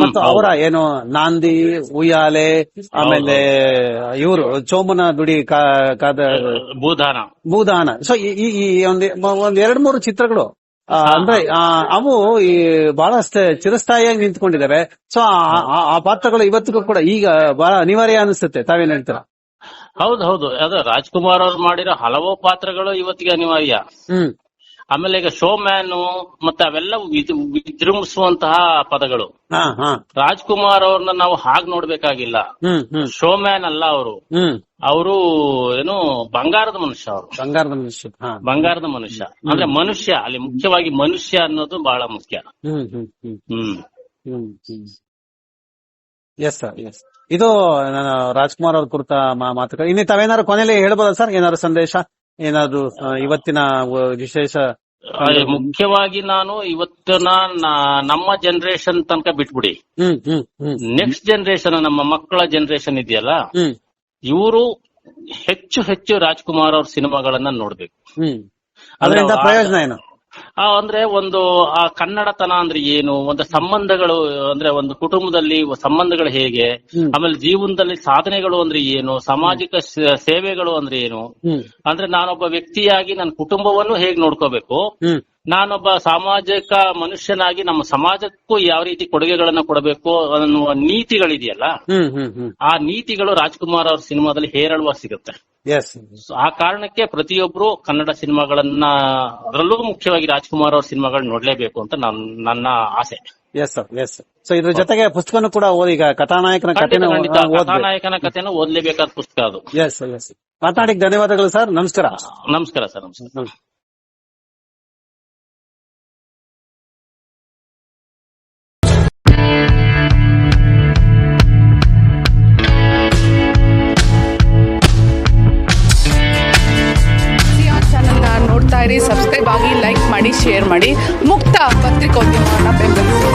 ಮತ್ತು ಅವರ ಏನು ನಾಂದಿ, ಉಯ್ಯಾಲೆ, ಆಮೇಲೆ ಇವರು ಚೋಮನ ದುಡಿ ಭೂದಾನ. ಸೊ ಈ ಒಂದ್ 2-3 ಚಿತ್ರಗಳು ಅಂದ್ರೆ ಅವು ಈ ಬಹಳಷ್ಟು ಚಿರಸ್ಥಾಯಿಯಾಗಿ ನಿಂತ್ಕೊಂಡಿದ್ದಾವೆ. ಸೊ ಆ ಪಾತ್ರಗಳು ಇವತ್ತಿಗೂ ಕೂಡ ಈಗ ಬಹಳ ಅನಿವಾರ್ಯ ಅನಿಸುತ್ತೆ. ತಾವೇನ್ ಹೇಳ್ತೀರಾ? ಹೌದು, ಅದು ರಾಜ್ಕುಮಾರ್ ಅವ್ರು ಮಾಡಿರೋ ಹಲವು ಪಾತ್ರಗಳು ಇವತ್ತಿಗೆ ಅನಿವಾರ್ಯ. ಆಮೇಲೆ ಈಗ ಶೋ ಮ್ಯಾನ್ ಮತ್ತೆ ಅವೆಲ್ಲ ವಿಜೃಂಭಿಸುವಂತಹ ಪದಗಳು. ರಾಜ್ಕುಮಾರ್ ಅವ್ರನ್ನ ನಾವು ಹಾಗೆ ನೋಡ್ಬೇಕಾಗಿಲ್ಲ. ಶೋ ಮ್ಯಾನ್ ಅಲ್ಲ ಅವರು ಏನು ಬಂಗಾರದ ಮನುಷ್ಯ. ಬಂಗಾರದ ಮನುಷ್ಯ ಅಂದ್ರೆ ಮನುಷ್ಯ, ಅಲ್ಲಿ ಮುಖ್ಯವಾಗಿ ಮನುಷ್ಯ ಅನ್ನೋದು ಬಹಳ ಮುಖ್ಯ. Yes sir, yes. ಇದು ರಾಜ್ಕುಮಾರ್ ಅವ್ರ ಕುರಿತ ಮಾತುಗಳು. ಇನ್ನು ತಾವೇನಾದ್ರು ಕೊನೆಯಲ್ಲಿ ಹೇಳ್ಬೋದಾ ಸರ್? ಏನಾದ್ರು ಸಂದೇಶ, ಏನಾದ್ರು ಇವತ್ತಿನ ವಿಶೇಷ? ಮುಖ್ಯವಾಗಿ ನಾನು ಇವತ್ತಿನ ನಮ್ಮ ಜನರೇಷನ್ ತನಕ ಬಿಟ್ಬಿಡಿ, ನೆಕ್ಸ್ಟ್ ಜನರೇಷನ್, ನಮ್ಮ ಮಕ್ಕಳ ಜನರೇಷನ್ ಇದೆಯಲ್ಲ, ಇವರು ಹೆಚ್ಚು ರಾಜ್ಕುಮಾರ್ ಅವ್ರ ಸಿನಿಮಾಗಳನ್ನ ನೋಡ್ಬೇಕು. ಅದರಿಂದ ಪ್ರಯೋಜನ ಏನು ಅಂದ್ರೆ ಒಂದು ಆ ಕನ್ನಡತನ ಅಂದ್ರೆ ಏನು, ಒಂದು ಸಂಬಂಧಗಳು ಅಂದ್ರೆ ಒಂದು ಕುಟುಂಬದಲ್ಲಿ ಸಂಬಂಧಗಳು ಹೇಗೆ, ಆಮೇಲೆ ಜೀವನದಲ್ಲಿ ಸಾಧನೆಗಳು ಅಂದ್ರೆ ಏನು, ಸಾಮಾಜಿಕ ಸೇವೆಗಳು ಅಂದ್ರೆ ಏನು, ಅಂದ್ರೆ ನಾನೊಬ್ಬ ವ್ಯಕ್ತಿಯಾಗಿ ನನ್ನ ಕುಟುಂಬವನ್ನು ಹೇಗೆ ನೋಡ್ಕೋಬೇಕು, ನಾನೊಬ್ಬ ಸಾಮಾಜಿಕ ಮನುಷ್ಯನಾಗಿ ನಮ್ಮ ಸಮಾಜಕ್ಕೂ ಯಾವ ರೀತಿ ಕೊಡುಗೆಗಳನ್ನ ಕೊಡಬೇಕು ಅನ್ನುವ ನೀತಿಗಳಿದೆಯಲ್ಲ, ಆ ನೀತಿಗಳು ರಾಜ್ಕುಮಾರ್ ಅವ್ರ ಸಿನಿಮಾದಲ್ಲಿ ಹೇರಳವಾಗಿ ಸಿಗುತ್ತೆ. ಆ ಕಾರಣಕ್ಕೆ ಪ್ರತಿಯೊಬ್ರು ಕನ್ನಡ ಸಿನಿಮಾಗಳನ್ನ, ಅದರಲ್ಲೂ ಮುಖ್ಯವಾಗಿ ರಾಜ್ಕುಮಾರ್ ಅವ್ರ ಸಿನಿಮಾಗಳನ್ನ ನೋಡ್ಲೇಬೇಕು ಅಂತ ನನ್ನ ಆಸೆ. S sir, S. ಸೊ ಇದ್ರ ಜೊತೆಗೆ ಪುಸ್ತಕನೂ ಕೂಡ ಓದಿ. ಈಗ ಕಥಾನಾಯಕನ ಕಥೆನೂ ಓದ್ಲೇಬೇಕಾದ ಪುಸ್ತಕ ಅದು. S S. ಮಾತಾಡಿಕ್ ಧನ್ಯವಾದಗಳು ಸರ್. ನಮಸ್ಕಾರ. ನಮಸ್ಕಾರ ಸರ್. ನಮಸ್ಕಾರ. ಸಬ್ಸ್ಕ್ರೈಬ್ ಆಗಿ, ಲೈಕ್ ಮಾಡಿ, ಶೇರ್ ಮಾಡಿ. ಮುಕ್ತ ಪತ್ರಿಕೋದ್ಯಮವನ್ನು ಬೆಂಬಲಿಸಿ.